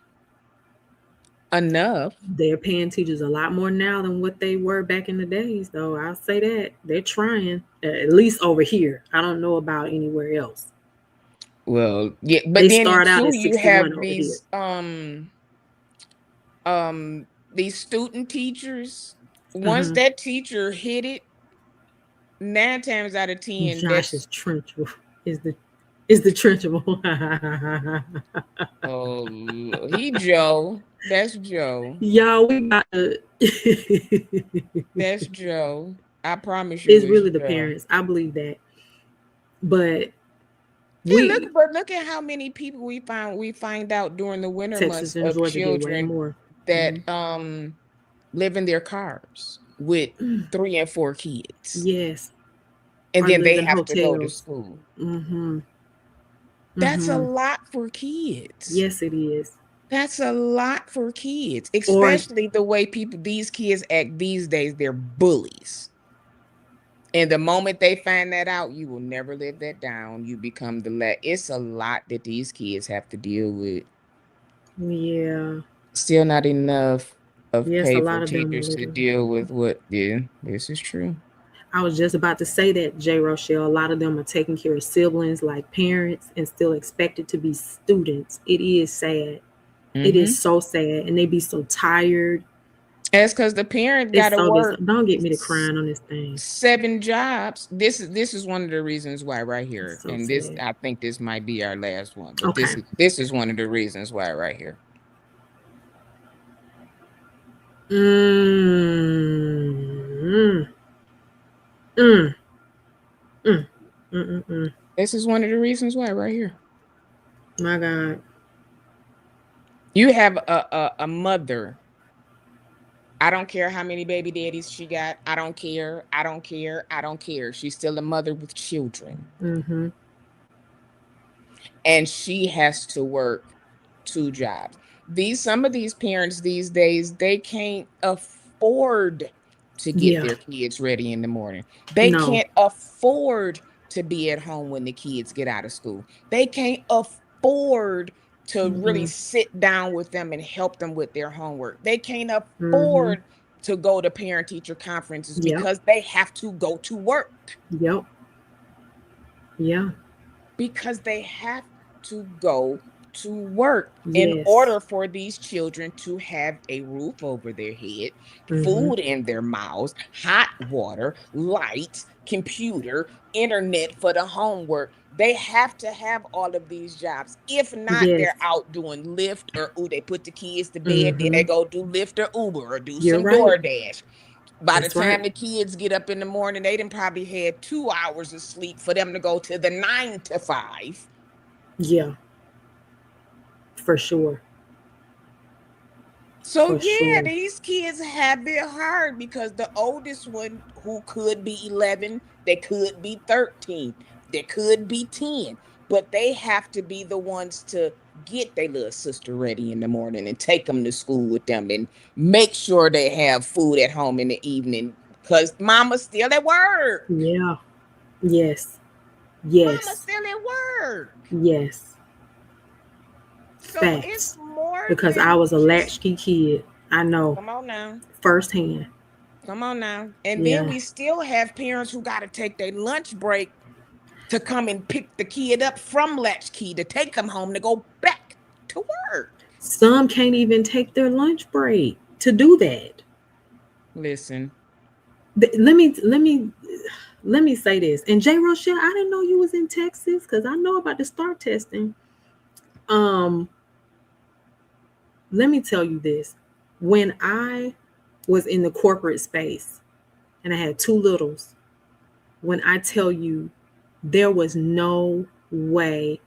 enough. They're paying teachers a lot more now than what they were back in the days, though. I'll say that. They're trying, at least over here. I don't know about anywhere else. Well, yeah, but They then start out too, at you 61 have over here. these student teachers. Once Uh-huh. that teacher hit it, 9 times out of 10, Josh is that's trenchable. Is the trenchable. oh he Joe. That's Joe. Y'all, we got to. That's Joe. I promise you It's it's really the Joe. parents. I believe that. But Yeah, look, we, but look at how many people we find out during the winter Texas months and of Georgia get way children more. that Mhm. live in their cars with 3 and 4 kids. Yes. And Or then live they in have to go to hotels. school. Mm-hmm. That's a Mm-hmm. lot for kids. Yes, it is. That's a lot for kids, Or especially the way these kids act these days. They're bullies. And the moment they find that out, you will never live that down. You become it's a lot that these kids have to deal with. yeah. Still not enough of Yes, a pay for lot of them are teachers to living. deal with what, yeah, this is true. I was just about to say that, J. Rochelle. A lot of them are taking care of siblings like parents and still expected to be students. It is sad. It is Mm-hmm. so sad. And they be so tired. That's because the parent got It's to so work don't get me to crying on this thing. 7 jobs. This is one of the reasons why right It's here. so And this, sad. I think this might be our last one, but Okay. this is one of the reasons why right here. Mm, mm, mm, mm. This is one of the reasons why right here. My God. You have a mother. I don't care how many baby daddies she got. I don't care. I don't care. I don't care. She's still a mother with children. Mm-hmm. And she has to work 2 jobs. Some of these parents these days, they can't afford to get Yeah. their kids ready in the morning. They No. can't afford to be at home when the kids get out of school. They can't afford to really Mm-hmm. sit down with them and help them with their homework. They can't Mm-hmm. afford to go to parent teacher conferences Yep. because they have to go to work. Yep. Yeah. Because they have to go to work in Yes. order for these children to have a roof over their head, Mm-hmm. food in their mouths, hot water, lights, computer, internet for the homework. They have to have all of these jobs. If not, Yes. they're out doing Lyft or they put the kids to bed, then they Mm-hmm. go do Lyft or Uber or do You're some right. DoorDash. By the That's right. time the kids get up in the morning, they done probably had 2 hours of sleep for them to go to the 9 to 5. Yeah. For sure. So For yeah, sure. these kids have it hard because the oldest one, who could be 11, they could be 13, they could be 10, but they have to be the ones to get their little sister ready in the morning and take them to school with them and make sure they have food at home in the evening because mama's still at work. Yeah. Yes. Mama's Yes. still at work. Yes. So it's Facts. more Because I than was a just, latchkey kid. I know come on now. firsthand. Come on now. And then Yeah. we still have parents who got to take their lunch break to come and pick the kid up from latchkey to take them home to go back to work. Some can't even take their lunch break to do that. Listen, Let me let me say this. And J. Rochelle, I didn't know you was in Texas because I know about the STAR testing. Um, let me tell you this. When I was in the corporate space and I had two littles, when I tell you there was no way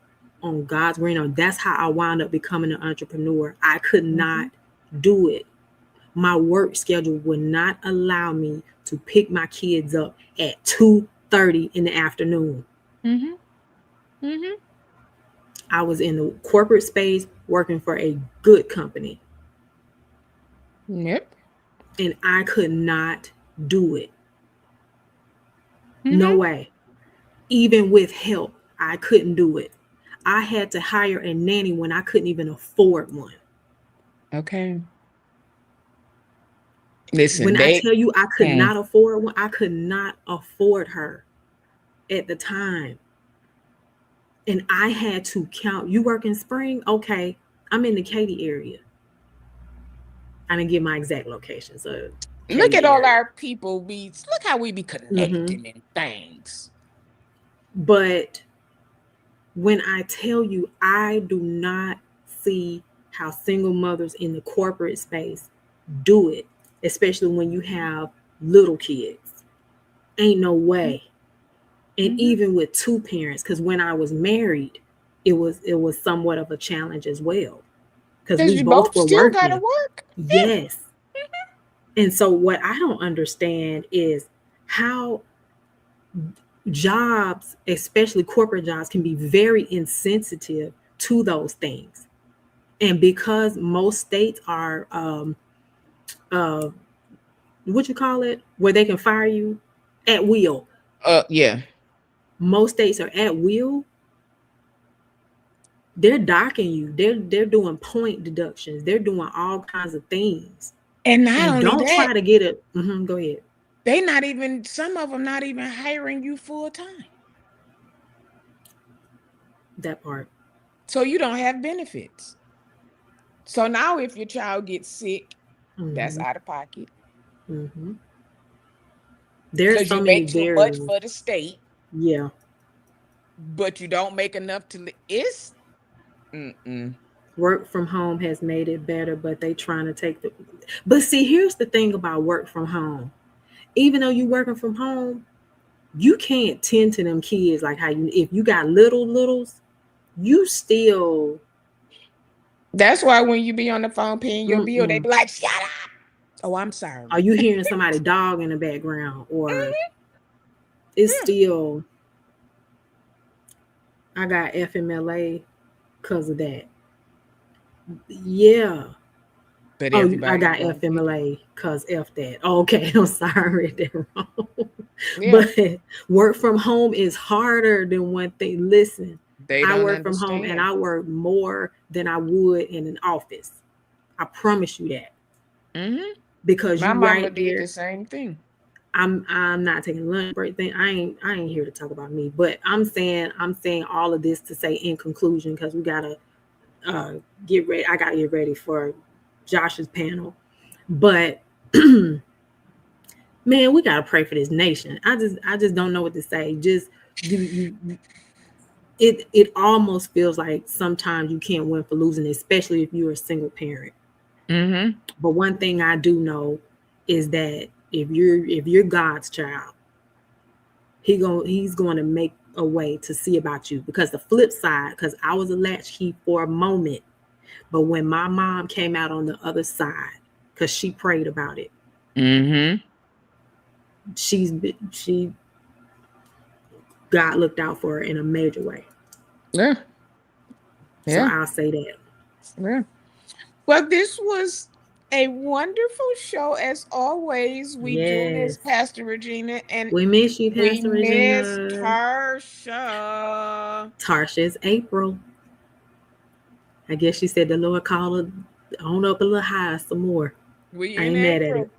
on God's green earth, that's how I wound up becoming an entrepreneur. I could not do it. My work schedule would not allow me to pick my kids up at 2:30 in the afternoon. I was in the corporate space working for a good company. Yep. And I could not do it. No way. Even with help, I couldn't do it. I had to hire a nanny when I couldn't even afford one. Okay. Listen, When I they tell you I could not afford one, I could not afford her at the time. And I had to count. You work in Spring? Okay. I'm in the Katy area. I didn't give my exact location. So look Katy at all area. our people look how we be connecting and things. But when I tell you, I do not see how single mothers in the corporate space do it, especially when you have little kids. Ain't no way. And even with two parents, because when I was married, it was somewhat of a challenge as well. Because we you both both were still gotta working. work. Yes. And so what I don't understand is how jobs, especially corporate jobs, can be very insensitive to those things. And because most states are what you call it, where they can fire you at will. Yeah. Most states are at will. They're docking you. They're doing point deductions. They're doing all kinds of things. And not only don't that, try to get it. Go ahead. They not even, some of them not even hiring you full time. That part. So you don't have benefits. So now if your child gets sick, that's out of pocket. There's Because so you many make too much variables. for the state. Yeah. But you don't make enough to it's work from home has made it better, but they trying to take the. But see, here's the thing about work from home. Even though you working from home, you can't tend to them kids like how you. If you got littles, you still. That's why when you be on the phone paying your bill, they be like, "Shut up." Oh, I'm sorry. Are you hearing somebody dog in the background, or it's still? I got FMLA because of that. Yeah. But I got FMLA because F that. Oh, okay, I'm sorry, I read that wrong. But work from home is harder than one thing. Listen, I work from home and I work more than I would in an office. I promise you that. Because my you mama right did there. the same thing. I'm not taking lunch break thing. I ain't here to talk about me, but I'm saying all of this to say in conclusion, because we gotta get ready. I gotta get ready for Josh's panel. But man, we gotta pray for this nation. I just don't know what to say. Just it almost feels like sometimes you can't win for losing, especially if you're a single parent. But one thing I do know is that if you're God's child, he's going to make a way to see about you. Because the flip side, because I was a latchkey for a moment, but when my mom came out on the other side, because she prayed about it, she God looked out for her in a major way. Yeah. So I'll say that. Yeah. Well, this was a wonderful show as always. We do miss Pastor Regina, and we miss you, Pastor Regina. Miss Tarsha. Tarsha's April. I guess she said the Lord called her on up a little high some more. We I ain't mad at it.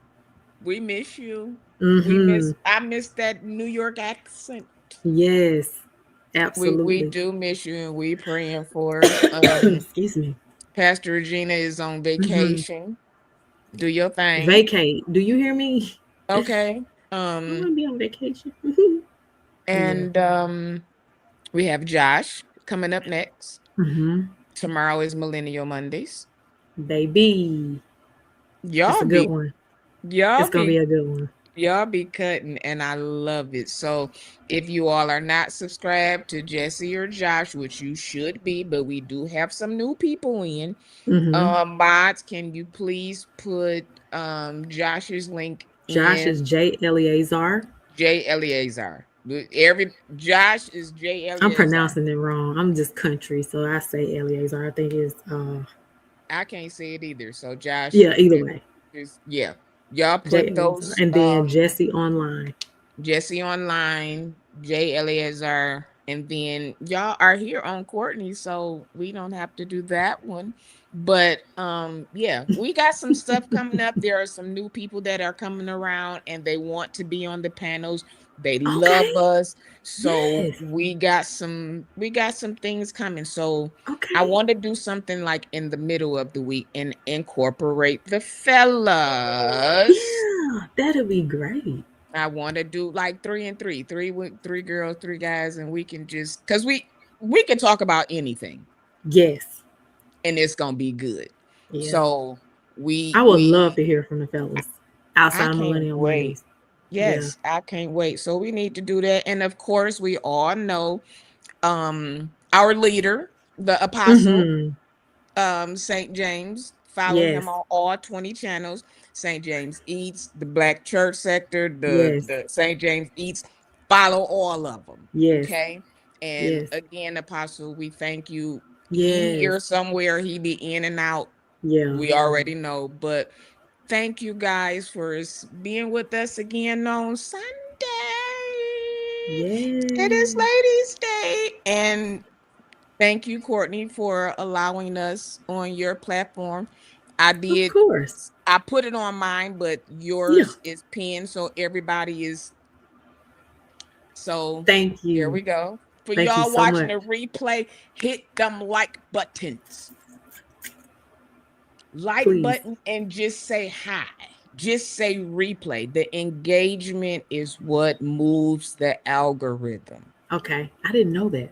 We miss you. Mm-hmm. I miss that New York accent. Yes, absolutely. We do miss you, and we praying for excuse me. Pastor Regina is on vacation. Do your thing. Vacate. Do you hear me? Okay. I'm Um, gonna be on vacation. Yeah. and we have Josh coming up next. Mm-hmm. Tomorrow is Millennial Mondays. Baby, it's Y'all a good be one. y'all It's gonna be be a good one. y'all be cutting, and I love it. So if you all are not subscribed to Jesse or Josh, which you should be, but we do have some new people in. Mm-hmm. Mods, can you please put Josh's link Josh is in J. Eleazar. J Eleazar? Every Josh is J I'm Eleazar. pronouncing it wrong. I'm just country, so I say Eleazar. I think it's I can't say it either. So Josh, yeah, either way. is yeah. Y'all J. put Eleazar. those And then Jesse online. Jesse Online, J Eleazar, and then y'all are here on Courtney, so we don't have to do that one. But yeah, we got some stuff coming up. There are some new people that are coming around and they want to be on the panels. They love Okay. us. So Yes. we got some things coming. So I Okay. want to do something like in the middle of the week and incorporate the fellas. Yeah, that'll be great. I want to do like three and three, three with three girls, three guys, and we can just because we can talk about anything Yes. and it's gonna be good. Yeah. So we I would love we to hear from the fellas I outside of can't Millennial wait. Mondays. Yeah. Yes, I can't wait. So we need to do that. And of course, we all know our leader, the apostle, Mm-hmm. St. James. Follow him Yes. on all 20 channels. St. James Eats, the Black Church Sector, the Yes. St. James Eats. Follow all of them. Yes. Okay. And Yes. again, Apostle, we thank you. He Yes. here somewhere, he be in and out. Yeah. We already know, but thank you guys for being with us again on Sunday. It is Yes. Ladies' Day. And thank you, Courtney, for allowing us on your platform. I Of did, course. I put it on mine, but Yeah. yours is pinned, so everybody is. So Thank there you. we go. For Thank you y'all so watching much. the replay, hit them like buttons, like Please. button, and just say hi. Just say replay. The engagement is what moves the algorithm. Okay. I didn't know that.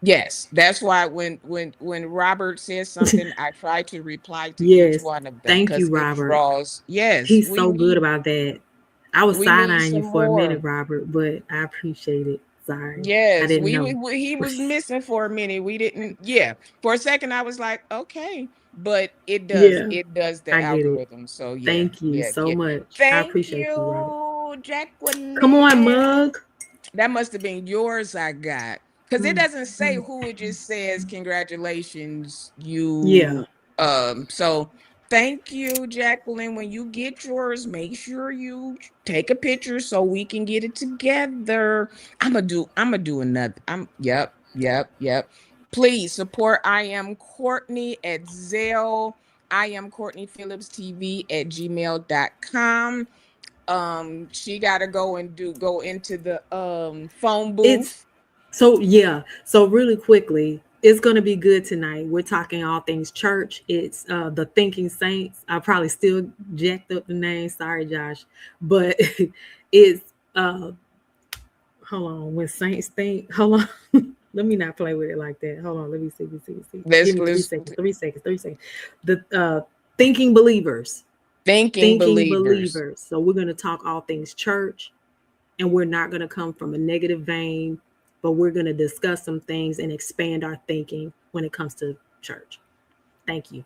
Yes, that's why when Robert says something, I try to reply to each Yes. one of them Thank you, because it Robert. draws. Yes, He's so good about that. I was we side need eyeing you some for a minute, more. Robert, but I appreciate it. Sorry. I Yes, didn't know. he was missing for a minute. We didn't. Yeah, for a second I was like, okay, but Yeah, it does the I get it. algorithm. So yeah, Thank you yeah, so yeah. much. I Thank appreciate you, Robert. you, Come on, Jacqueline. Mug. That must have been yours I got. Because it Mm, doesn't say mm. who, it just says congratulations, Yeah. you so thank you, Jacqueline. When you get yours, make sure you take a picture so we can get it together. I'm gonna do another. Yep. Please support I am Courtney at Zelle. I am Courtney Phillips TV at gmail.com. She gotta go into the phone It's booth. so yeah. So really quickly, it's gonna be good tonight. We're talking all things church. It's the Thinking Saints. I probably still jacked up the name. Sorry, Josh. But it's hold on. When saints think, hold on. Let me not play with it like that. Hold on. Let me see. Give Let's me let's 3 seconds. 3 seconds. 3 seconds. The thinking believers. thinking Thinking believers. believers. So we're gonna talk all things church, and we're not gonna come from a negative vein, but we're gonna discuss some things and expand our thinking when it comes to church. Thank you.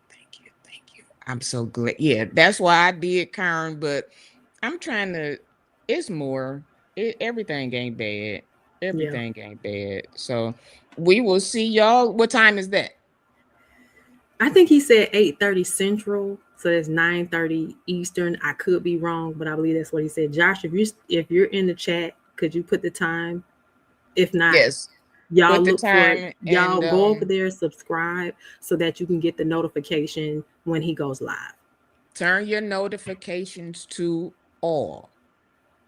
Thank you. I'm so glad. Yeah, that's why I did Karen, but I'm trying to. It's more. Everything ain't bad. Yeah. Everything ain't bad. So we will see y'all. What time is that? I think he said 8:30 Central, so that's 9:30 Eastern. I could be wrong, but I believe that's what he said. Josh, if you're in the chat, could you put the time? If not, Yes. y'all Put the look for time y'all and go over there, subscribe so that you can get the notification when he goes live. turn your notifications to all.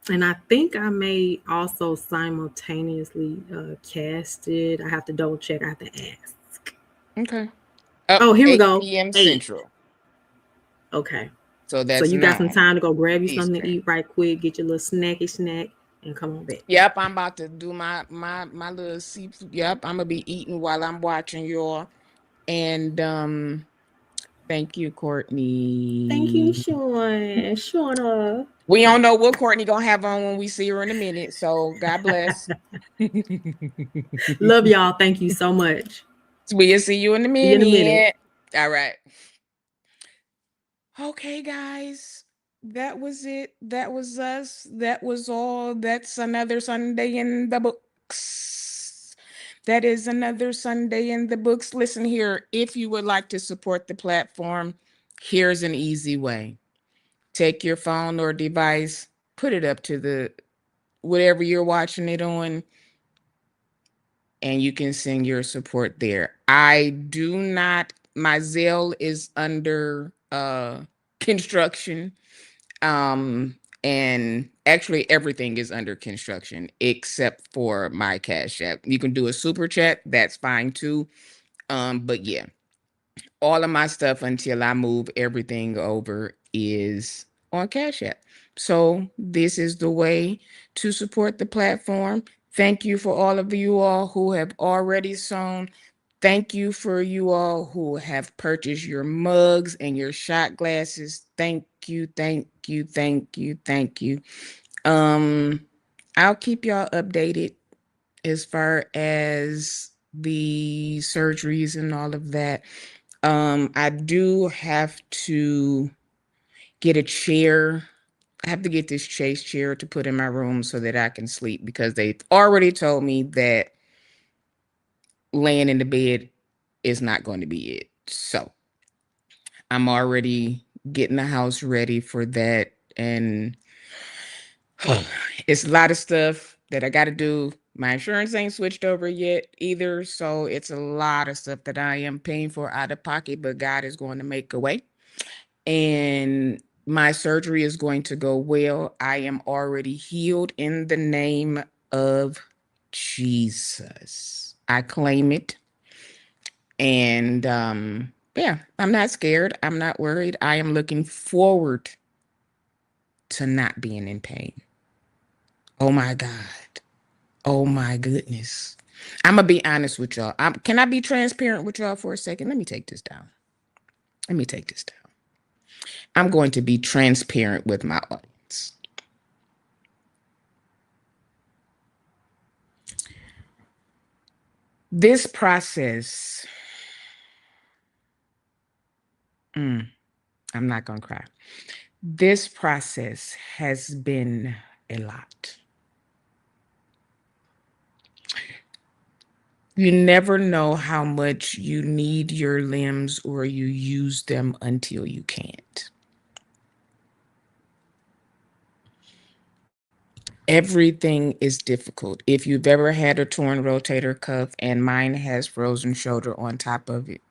And I think I may also simultaneously cast it. I have to double check. I have to ask. Okay. Up Oh, here we 8 go. p.m. 8. Central. Okay. So So that's you got some now time to go grab you something to Eastern. eat right quick, get your little snacky snack, and come on back. Yep, I'm about to do my little seafood. Yep, I'm gonna be eating while I'm watching y'all. And thank you, Thank you, Courtney. Sean. Shauna. We don't know what Courtney gonna have on when we see her in a minute. So God bless. Love y'all. Thank you so much. We'll see you in a See you in a minute. minute. All right. Okay, guys. That was it. That was us. That was all. That's another Sunday in the books. That is another Sunday in the books. Listen here, if you would like to support the platform, here's an easy way. Take your phone or device, put it up to the whatever you're watching it on, and you can send your support there. I do not, my Zelle is under construction. And actually everything is under construction except for my Cash App. You can do a super chat, that's fine too. But yeah, all of my stuff until I move everything over is on Cash App. So this is the way to support the platform. Thank you for all of you all who have already sown. Thank you for you all who have purchased your mugs and your shot glasses. Thank you, thank you, thank you, thank you. Um, I'll keep y'all updated as far as the surgeries and all of that. I do have to get a chair. I have to get this Chase chair to put in my room so that I can sleep because they've already told me that laying in the bed is not going to be it. So I'm already getting the house ready for that. And it's a lot of stuff that I got to do. My insurance ain't switched over yet either. So it's a lot of stuff that I am paying for out of pocket, but God is going to make a way. And my surgery is going to go well. I am already healed in the name of Jesus. I claim it. And yeah, I'm not scared. I'm not worried. I am looking forward to not being in pain. Oh my God. Oh my goodness. I'm gonna be honest with y'all. Can I be transparent with y'all for a second? Let me take this down. Let me take this down. I'm going to be transparent with my audience. This process, I'm not gonna cry. This process has been a lot. You never know how much you need your limbs or you use them until you can't. Everything is difficult. If you've ever had a torn rotator cuff, and mine has frozen shoulder on top of it.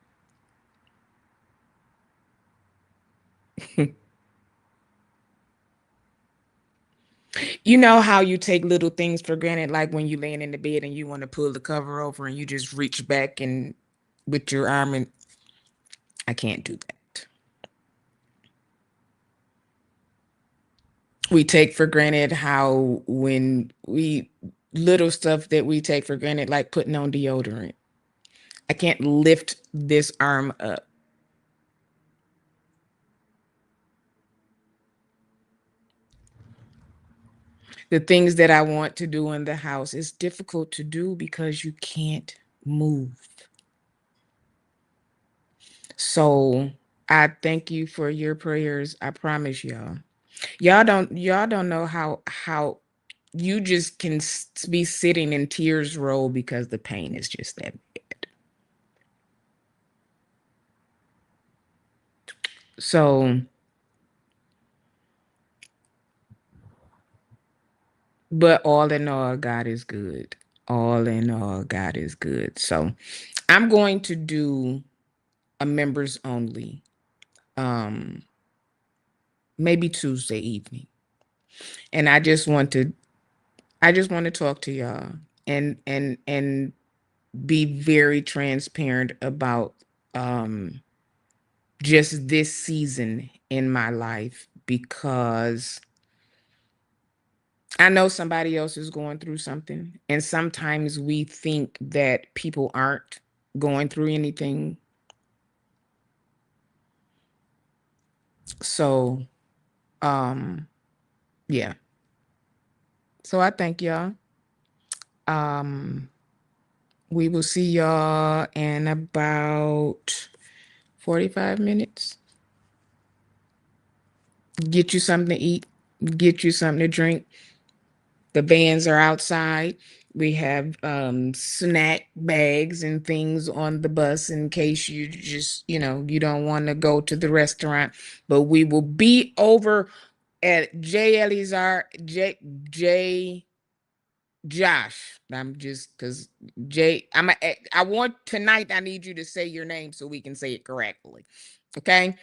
You know how you take little things for granted, like when you're laying in the bed and you want to pull the cover over and you just reach back and with your arm, and I can't do that. We take for granted how when we little stuff that we take for granted, like putting on deodorant. I can't lift this arm up. The things that I want to do in the house is difficult to do because you can't move. So I thank you for your prayers. I promise y'all. Y'all don't know how you just can be sitting in tears roll because the pain is just that bad. So, but all in all, God is good. All in all, God is good. So I'm going to do a members only, um, maybe Tuesday evening. And I just want to talk to y'all and be very transparent about um just this season in my life, because I know somebody else is going through something. And sometimes we think that people aren't going through anything. So, yeah. So I thank y'all. Um, we will see y'all in about 45 minutes. Get you something to eat, get you something to drink. The vans are outside. We have snack bags and things on the bus in case you just, you don't want to go to the restaurant. But we will be over at J. Elizar, J. Josh. I'm just because I want tonight, I need you to say your name so we can say it correctly. Okay.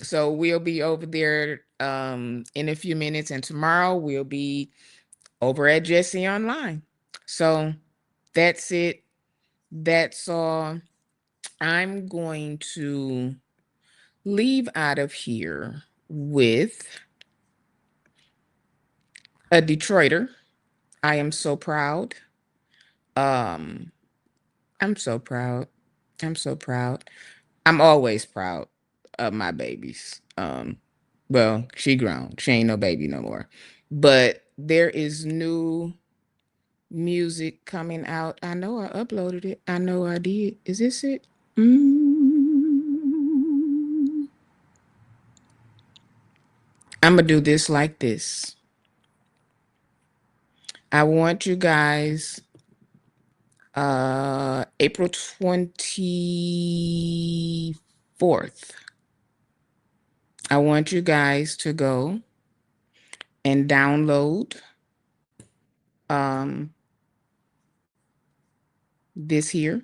So we'll be over there in a few minutes, and tomorrow we'll be over at Jesse Online. So that's it. That's all. I'm going to leave out of here with a Detroiter. I am so proud. Um, I'm so proud. I'm so proud. I'm always proud of my babies. Well, she grown. She ain't no baby no more. But there is new music coming out. I know I uploaded it. I know I did. Is this it? I'm gonna do this like this. I want you guys April 24th. I want you guys to go and download um this here.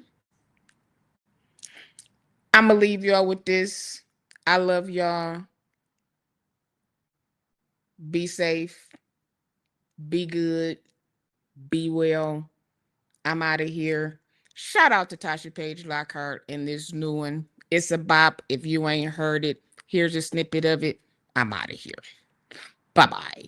I'm gonna leave y'all with this. I love y'all. Be safe, be good, be well. I'm out of here. Shout out to Tasha Page Lockhart in this new one. It's a bop. If you ain't heard it, here's a snippet of it. I'm out of here. Bye bye.